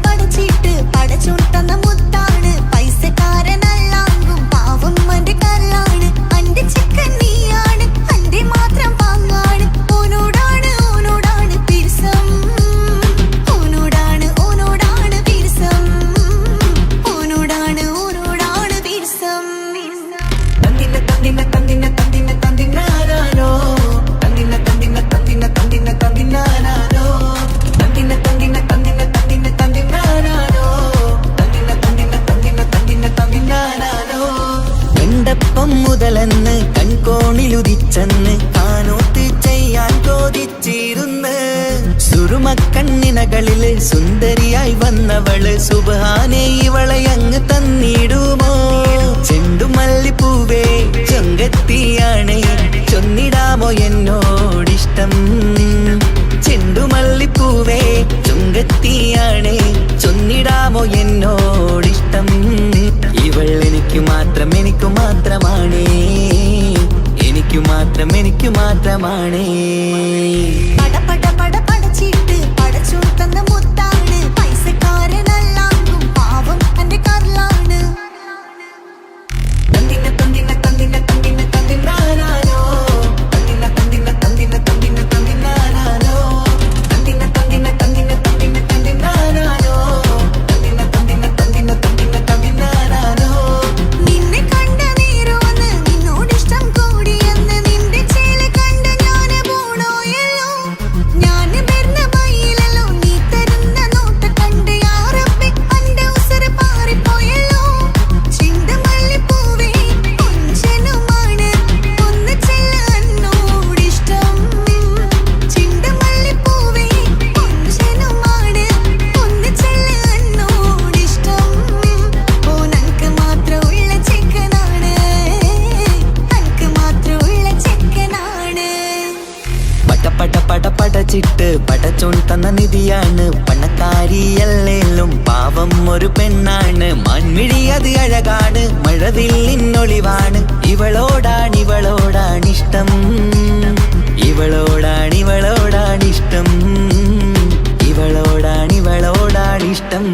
പടച്ചിട്ട് പടച്ചോൺ തന്ന മുത്താണ് പൈസക്കാരനല്ലാങ്കും പാവം അന്റെ കല്ലാണ് അന്റെ ചിക്കൻ നീയാണ് അന്റെ മാത്രം പാങ്ങാണ് ഓനോടാണ് പിരിസം ഓനോടാണ് പിരിസം ഓനോടാണ് മകളില് സുന്ദരിയായി വന്നവള് സുബ്ഹാനേ ഇവളെ അങ്ങ് തന്നിടുമോ ചെണ്ടുമല്ലിപ്പൂവേ ചൊങ്കത്തിയാണ് ചൊന്നിടാമോ എന്നോടിഷ്ടം ചെണ്ടുമല്ലിപ്പൂവേ ചൊങ്കത്തിയാണ് ചൊന്നിടാമോ എന്നോടിഷ്ടം ഇവൾ എനിക്ക് മാത്രം എനിക്ക് മാത്രമാണേ എനിക്ക് മാത്രം എനിക്ക് മാത്രമാണേ പട പട പട പടച്ചിട്ട് പടച്ചോൻ തന്ന മുത്താണ് പൈസക്കാരനല്ലാങ്കും പാവം എന്റെ കർലാണ് തന്തിന തന്തിന തന്തിന തന്തിന തന്തിനാനാനോ തന്തിന തന്തിന തന്തിന തന്തിന തന്തിനാനാനോ തന്തിന തന്തിന തന്തിന തന്തിന തന്തിനാനാനോ തന്തിന തന്തിന തന്തിന തന്തിന തന്തിനാനാനോ നിന്നെ കണ്ട നേരോന്ന് നിന്നോടിഷ്ടം കൂടിയെന്ന് നിന്റെ ചേല് കണ്ട ഞാന് പോണോയല്ലോ ഞാന് വരുന്ന മയിലല്ലോ നീ തരുന്ന നോട്ട കണ്ട് യാ റബ്ബി അന്റെ ഉസറ് പാറിപ്പോയല്ലോ ചെണ്ടുമല്ലിപ്പൂവേ കൊഞ്ചനുമാണ് ഒന്ന് ചെല്ല എന്നോടിഷ്ടം ചെണ്ടുമല്ലിപ്പൂവേ കൊഞ്ചനുമാണ് ഒന്ന് ചെല്ല എന്നോടിഷ്ടം ഓ നനക്ക് മാത്രമുള്ള ചെക്കനാണ് നനക്ക് മാത്രമുള്ള ചെക്കനാണ് പട പട പട പടച്ചിട്ട് പടച്ചോൻ തന്ന നിധിയാണ് പണക്കാരിയല്ലേലും പാവം ഒരു പെണ്ണാണ് മാൻമിഴി അത് അഴകാണ് മഴവില്ലിനൊളിവാണ് ഇവളോടാണിഷ്ടം ഇവളോടാണിഷ്ടം ഇവളോടാണിഷ്ടം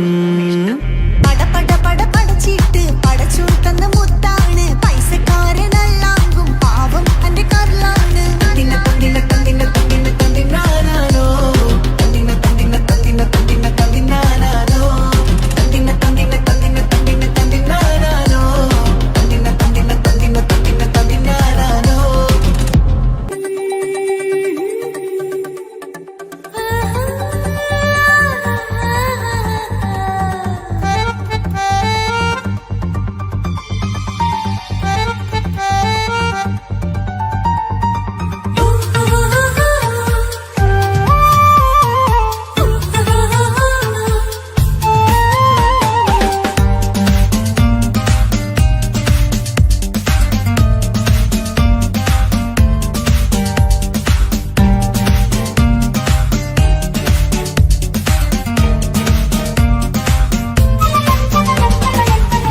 പട പട പട പടച്ചിട്ട് പടച്ചോൻ തന്ന മുത്താണ് പൈസക്കാരനല്ലാങ്കും പാവം എന്റെ കർലാണ് തന്തിന തന്തിന തന്തിന തന്തിന തന്തിനാനാനോ തന്തിന തന്തിന തന്തിന തന്തിന തന്തിനാനാനോ തന്തിന തന്തിന തന്തിന തന്തിന തന്തിനാനാനോ തന്തിന തന്തിന തന്തിന തന്തിന തന്തിനാനാനോ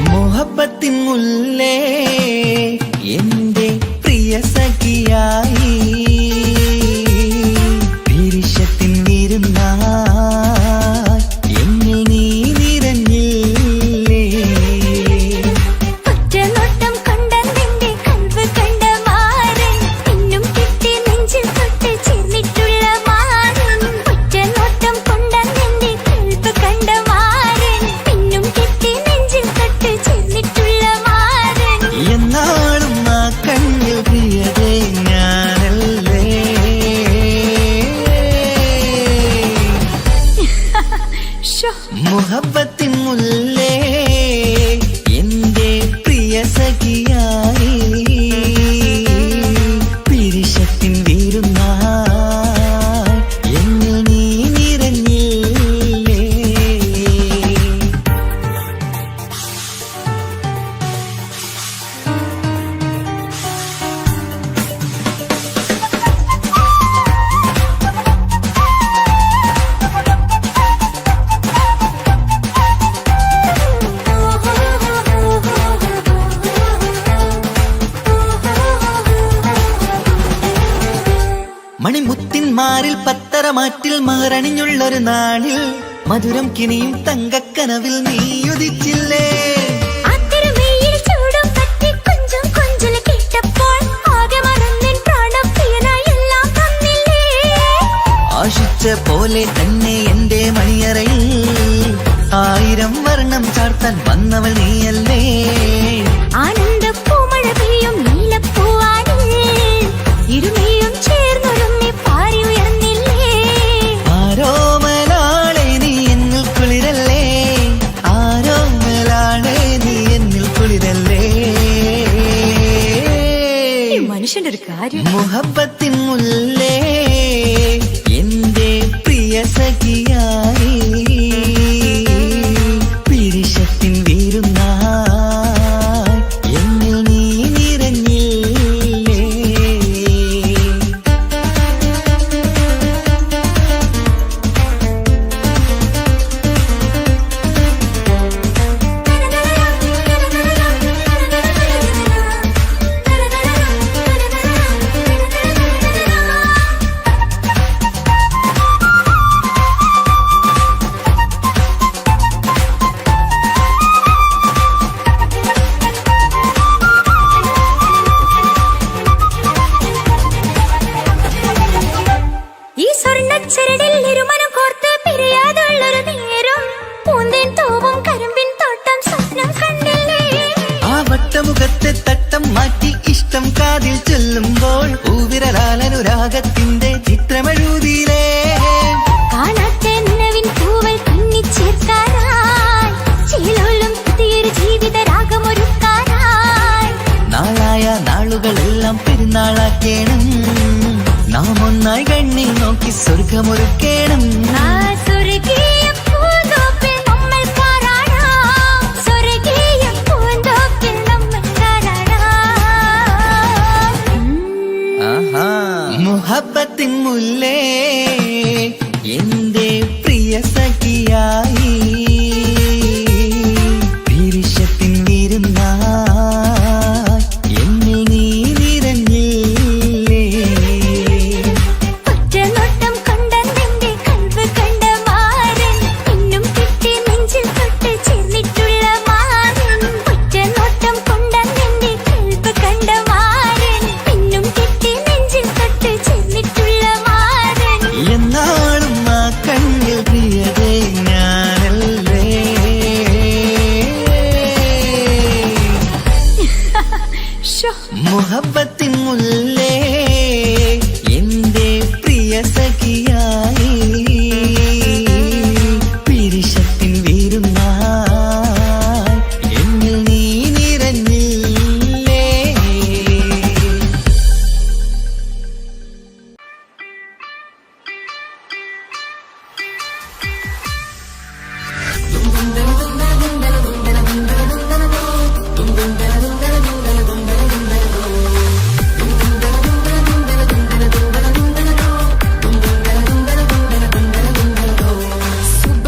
മുഹബത്തിൻ മുല്ലേ എന്റെ പ്രിയ സഖിയായി പിരിശത്തിൻ വിരുന്നായി എന്നിൽ നീ നിറഞ്ഞില്ലേ ഒറ്റനോട്ടം കൊണ്ടെന്റെ കൽവ് കണ്ട മാരൻ പിന്നും കിട്ടി നെഞ്ചിൽ തൊട്ട് ചേർന്നിട്ടുള്ള മാരൻ ഒറ്റനോട്ടം കൊണ്ടെന്റെ കൽവ് കണ്ട മാരൻ പിന്നും കിട്ടി നെഞ്ചിൽ തൊട്ട് ചേർന്നിട്ടുള്ള മാരൻ എന്നാളും ആ കണ്ണിൽ പ്രിയതേ ഞാനല്ലേ മുഹബത്തിൻ മുല്ലേ എന്റെ പ്രിയ സഖിയായി പിരിശത്തിൻ വീരുന്നായി എന്നിൽ നീ നിറഞ്ഞില്ലേ മണിമുത്തിന്മാരിൽ പത്തരമാറ്റിൽ മഹറണിഞ്ഞുള്ളൊരു നാളിൽ മധുരം കിനിയും തങ്കക്കനവിൽ നീയുദിച്ചില്ലേ അത്തരമേയിൽ ചൂടും പറ്റി കൊഞ്ചും കൊഞ്ചല് കേട്ടപ്പോൾ ആകെ മറന്നിൻ പ്രാണപ്രിയനായി എല്ലാം തന്നില്ലേ ആശിച്ച പോലെ തന്നെ എന്റെ മണിയറയിൽ 1000 വർണ്ണം ചാർത്താൻ വന്നവൾ നീയല്ലേ ആനന്ദ പൂമഴ പെയ്യും നീലപ്പൂവാനിൽ ഇരുമയും ചേർന്നൊരുമ്മി പാരി ഉയർന്നില്ലേ ആരോമലാളെ നീ എന്നിൽ കുളിരല്ലേ ആരോമലാളെ നീ എന്നിൽ കുളിരല്ലേ മനുഷ്യന്റെ ഒരു കാര്യം മുഹബത്തിൻ മുല്ലേ എന്റെ പ്രിയ സഖിയായി രാഗത്തിന്റെ ചിത്രമെഴുതിയിലേ കാണാത്തെന്നവിൻ പൂവൽ കണ്ണിച്ചേർക്കാനായി ചിലോലും പുതിയൊരു ജീവിത രാഗമൊരുക്കാനായി നാളായ നാളുകളെല്ലാം പെരുന്നാളാക്കേണം നാം ഒന്നായി കണ്ണിൽ നോക്കി സ്വർഗമൊരുക്കേണം ആ സ്വർഗീയ പൂന്തോപ്പിൽ നമ്മൾ കാണാം സ്വർഗീയ പൂന്തോപ്പിൽ നമ്മൾ കാണാം മുഹബത്തിൻ മുല്ലേ എന്റെ പ്രിയ സഖിയായി പിരിശത്തിൻ വിരുന്നായി എന്നിൽ നീ നിറഞ്ഞില്ലേ ഒറ്റനോട്ടം കൊണ്ടെന്റെ കൽവ് കണ്ട മാരൻ ഇന്നും കിട്ടി നെഞ്ചിൽ തൊട്ട് ചേർന്നിട്ടുള്ള മാരൻ ഒറ്റനോട്ടം കൊണ്ടെന്റെ കൽവ് കണ്ട മാരൻ ഇന്നും കിട്ടി നെഞ്ചിൽ തൊട്ട് ചേർന്നിട്ടുള്ള മാരൻ എന്നാളും ആ കണ്ണിൽ പ്രിയതേ ഞാനല്ലേ മുഹബത്തിൻ മുല്ലേ എന്റെ പ്രിയ സഖിയായി പിരിശത്തിൻ വിരുന്നായി എന്നിൽ നീ നിറഞ്ഞില്ലേ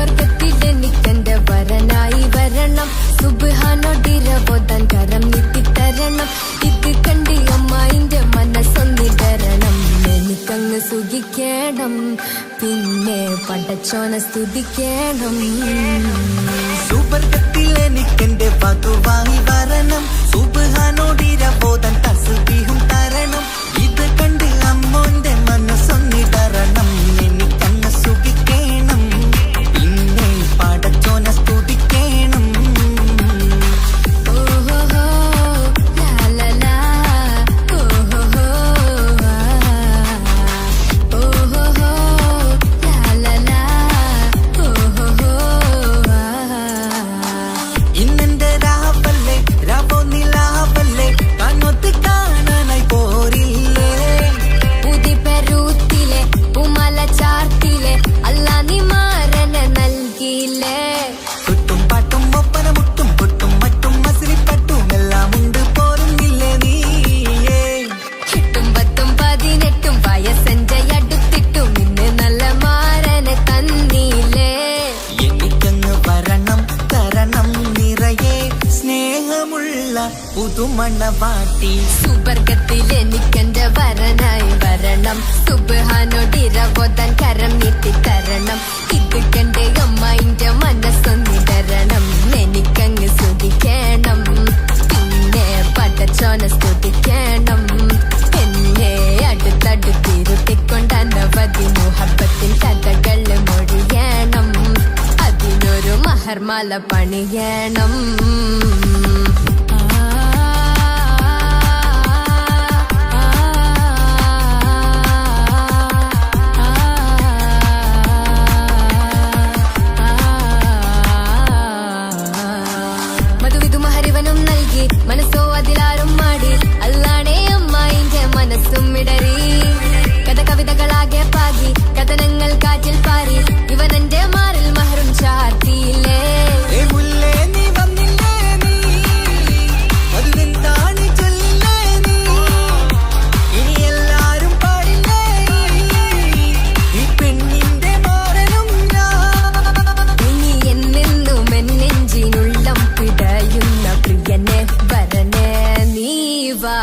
സുബർഗത്തിലെനിക്കെന്റെ വരനായി വരണം സുബ്ഹാനോടിരവോദാൻ കരം നീട്ടിത്തരണം ഇത് കണ്ടി അമ്മായിന്റെ മനസ്സൊന്നിടരണം എനിക്കങ്ങ് സുഖിക്കണം പിന്നെ പടച്ചോനെ സ്തുതിക്കണം സുബർഗത്തിൽ എനിക്കെന്റെ വധുവായി വരണം സുബ്ഹാനോടിരവോദാൻ തസ്ബീഹും തരണം ഇത് കണ്ട് അമ്മോന്റെ മനസ്സൊന്നിടരണം എനിക്കങ്ങ് സുഖിക്കണം പിന്നെ പടച്ചോനെ സ്തുതിക്കണം ഓഹോഹോ ലാലലാ ഓഹോഹോ ഓഹോഹോ ലാലലാ ഓഹോഹോ ഇന്നെന്റെ രാവല്ലേ രാവോ നിലാവല്ലേ കണ്ണൊത്ത് കാണാനായി പോരില്ലേ പുതിപ്പെരൂത്തിലെ ഉമല ചാർത്തിലെ അല്ലാ നീ മാരനെ നൽകിയില്ലേ കുട്ടും പാട്ടും ഒപ്പന മുട്ടും പൊട്ടും മറ്റും മസിലിപ്പട്ടും എല്ലാം ഉണ്ട് പോരുന്നില്ലേ നീയേ എട്ടും പത്തും 18 വയസ്സെന്റെ അടുത്തിട്ടും ഇന്ന് നല്ല മാരനെ തന്നീലേ എനിക്കങ്ങ് വരണം തരണം നിറയെ സ്നേഹമുള്ള പുതുമണവാട്ടി സുബർഗത്തിൽ എനിക്കെന്റെ വരനായി വരണം സുബ്ഹാനോടിരവോദാൻ കരം നീട്ടിത്തരണം ഇത് കണ്ട് അമ്മായിന്റെ മനസ്സൊന്നിടരണം എനിക്കങ്ങ് സ്തുതിക്കണം പിന്നെ പടച്ചോനെ സ്തുതിക്കണം എന്നെ അടുത്തടുത്തിരുത്തിക്കൊണ്ട് അനവധി മുഹബത്തിൻ കഥകൾ മൊഴിയണം അതിനൊരു മഹർമാല പണിയണം മധുവിധു മഹരിവനും നൽകി മനസ്സോ അതിലാരും മാടി അല്ലാണേ അമ്മായിന്റെ മനസ്സും ഇടറി കഥ കവിതകളാകെ പാകി കഥനങ്ങൾ കാറ്റിൽ പാറി ഇവനെന്റെ മാറിൽ മഹറും ചാർത്തിയില്ലേ ഏ മുല്ലേ നീ വന്നില്ലേ നീ മധുവെന്താണ് ചൊല്ലില്ലേ നീ ഇനി എല്ലാരും പാടില്ലേ ഈ പെണ്ണിന്റെ മാറനും ഞാൻ ഇനി എന്നെന്നും എന്നെഞ്ചിനുള്ളം പിടയുന്ന പ്രിയനെ വരനെ നീ വാ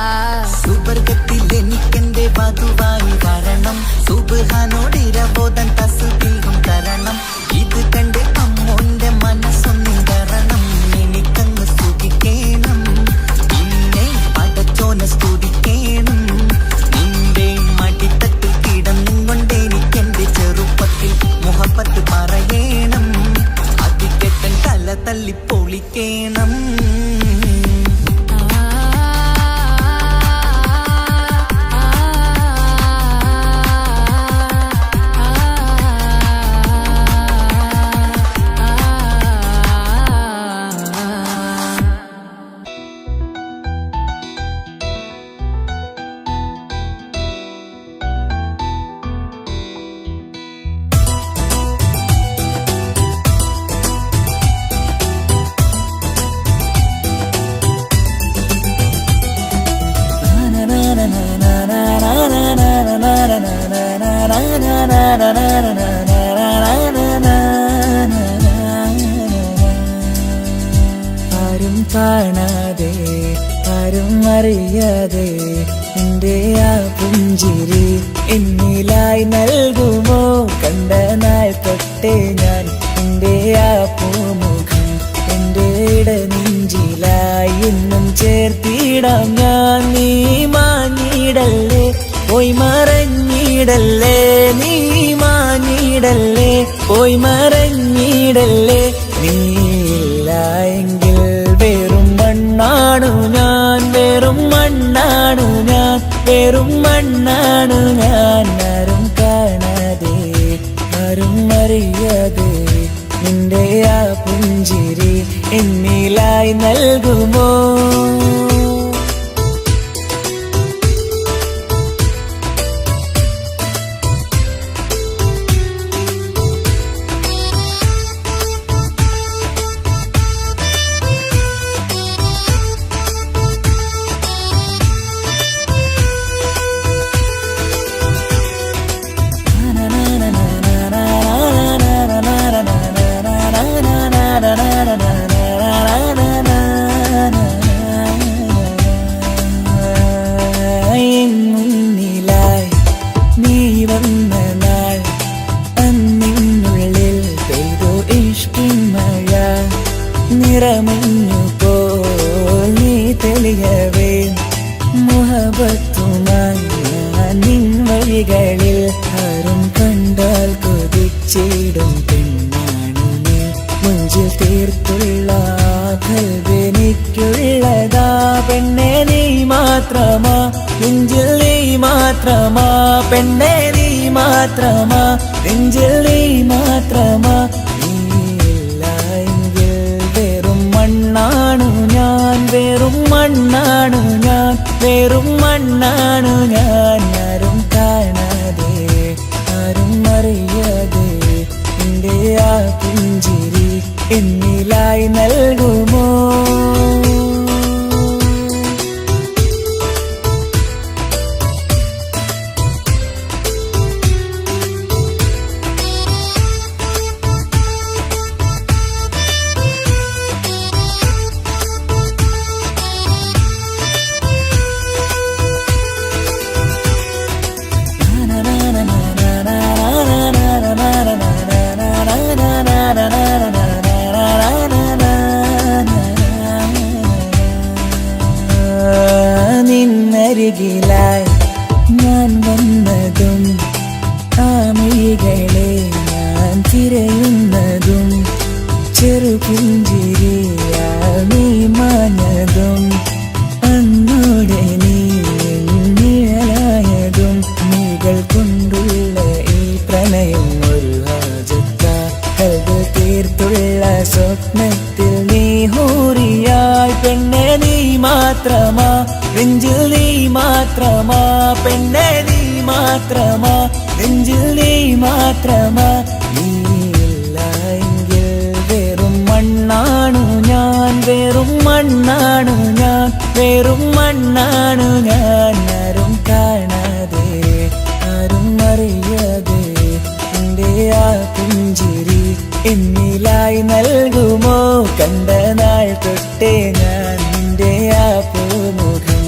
സുബർഗത്തിൽ എനിക്കെന്റെ വധുവായി വരണം സുബ്ഹാനോടിരവോദാൻ തസ്ബീഹും തരണം ഇത് കണ്ട് അമ്മോന്റെ മനസ്സൊന്നിടരണം എനിക്കങ്ങ് സുഖിക്കണം പിന്നെ പടച്ചോനെ സ്തുതിക്കണം നിന്റെ മടിത്തട്ടിൽ കിടന്നും കൊണ്ട് എനിക്കെന്റെ ചെറുപ്പത്തിൽ മുഹബത്ത് പറയണം അതിക്കെട്ടൻ തല തല്ലി പൊളിക്കണം കാണാതെ ആരും അറിയാതെ നിന്റെ ആ പുഞ്ചിരി എന്നിലായി നൽകുമോ? കണ്ട നാൾ തൊട്ടേ ഞാൻ നിന്റെ ആ പൂമുഖം എന്റെ ഇടനെഞ്ചിലായി എന്നും ചേർത്തിടാം ഞാൻ. നീ മാഞ്ഞിടല്ലേ, പോയി മറഞ്ഞിടല്ലേ, നീ മാഞ്ഞിടല്ലേ, പോയി മറഞ്ഞിടല്ലേ. നീയില്ല എങ്കിൽ വെറും മണ്ണാണു ഞാൻ, വെറും മണ്ണാണു ഞാൻ, വെറും മണ്ണാണു ഞാൻ. ആരും കാണാതെ ആരും അറിയാതെ നിന്റെ ആ പുഞ്ചിരി എന്നിലായി നൽകുമോ? മുന്നിലായി നീ വന്ന നാൾ അന്നിനുള്ളിൽ പെയ്തു ഇഷ്കിൻ മഴ. നിറമഞ്ഞു പോൽ നീ തെളിയവേ മുഹബത്തുമായി ഞാൻ നിൻ വഴികളിൽ. ആരും കണ്ടാൽ കൊതിച്ചിടും പെണ്ണാണു നീ, മുഞ്ചിൽ തീർത്തുള്ള കൽവെനിക്കുള്ളതാ. പെണ്ണെ നീ മാത്രമാ, നെഞ്ചിൽ നീ മാത്രമാ, പെണ്ണെ നീ മാത്രമാ, നെഞ്ചിൽ നീ മാത്രമാ. നീയില്ല എങ്കിൽ വെറും മണ്ണാണു ഞാൻ, വെറും മണ്ണാണു ഞാൻ, വെറും മണ്ണാണു ഞാൻ. ആരും കാണാതെ ആരും അറിയാതെ നിന്റെ ആ പുഞ്ചിരി എന്നിലായി നൽകുമോ? നിന്നരികിലായി ഞാൻ വന്നതും ആമികളെ ഞാൻ തിരയുന്നതും ചെറുപുഞ്ചിരിയാ നീ മാഞ്ഞതും അന്നോടെ നീ നിഴലായതും നീകൾ കൊണ്ടുള്ള ഈ പ്രണയം ഒരു ഹാജത്ത കൽവ് തീർത്തുള്ള സ്വപ്നത്തിൽ നീ ഹൂറിയായി. പെണ്ണെ നീ മാത്രമാ, നെഞ്ചിൽ നീ മാത്രമാ, പെണ്ണെ നീ മാത്രമാ, നെഞ്ചിൽ നീ മാത്രമാ. നീയില്ല എങ്കിൽ വെറും മണ്ണാണു ഞാൻ, വെറും മണ്ണാണു ഞാൻ, വെറും മണ്ണാണു ഞാൻ. ആരും കാണാതെ ആരും അറിയാതെ നിന്റെ ആ പുഞ്ചിരി എന്നിലായി നൽകുമോ? കണ്ട നാൾ തൊട്ടേ ഞാൻ നിന്റെ ആ പൂമുഖം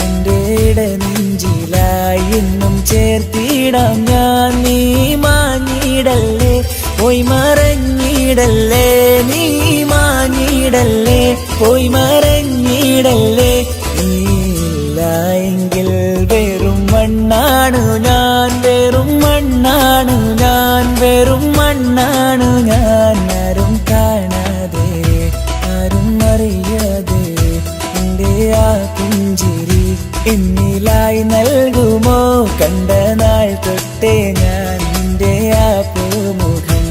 എന്റെ ഇടനെഞ്ചിലായി എന്നും ചേർത്തിടാം ഞാൻ. നീ മാഞ്ഞിടല്ലേ, പോയി മറഞ്ഞിടല്ലേ, നീ മാഞ്ഞിടല്ലേ, പോയി മറഞ്ഞിടല്ലേ. നീയില്ല എങ്കിൽ വെറും മണ്ണാണു ഞാൻ, വെറും മണ്ണാണു ഞാൻ, വെറും മണ്ണാണു ഞാൻ. ആരും കാണാതെ ആരും അറിയാതെ നിന്റെ ആ പുഞ്ചിരി എന്നിലായി നൽകുമോ? കണ്ട നാൾ തൊട്ടേ ഞാൻ നിന്റെ ആ പൂമുഖം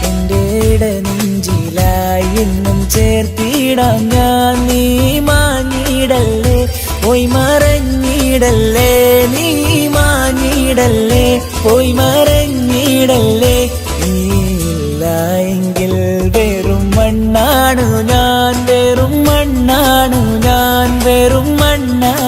എന്റെ ഇടനെഞ്ചിലായി എന്നും ചേർത്തിടാം ഞാൻ. നീ മാഞ്ഞിടല്ലേ, പോയി മറഞ്ഞിടല്ലേ, നീ മാഞ്ഞിടല്ലേ, പോയി മറഞ്ഞിടല്ലേ. നീയില്ല എങ്കിൽ വെറും മണ്ണാണു ഞാൻ, വെറും മണ്ണാണു ഞാൻ, വെറും മണ്ണാണു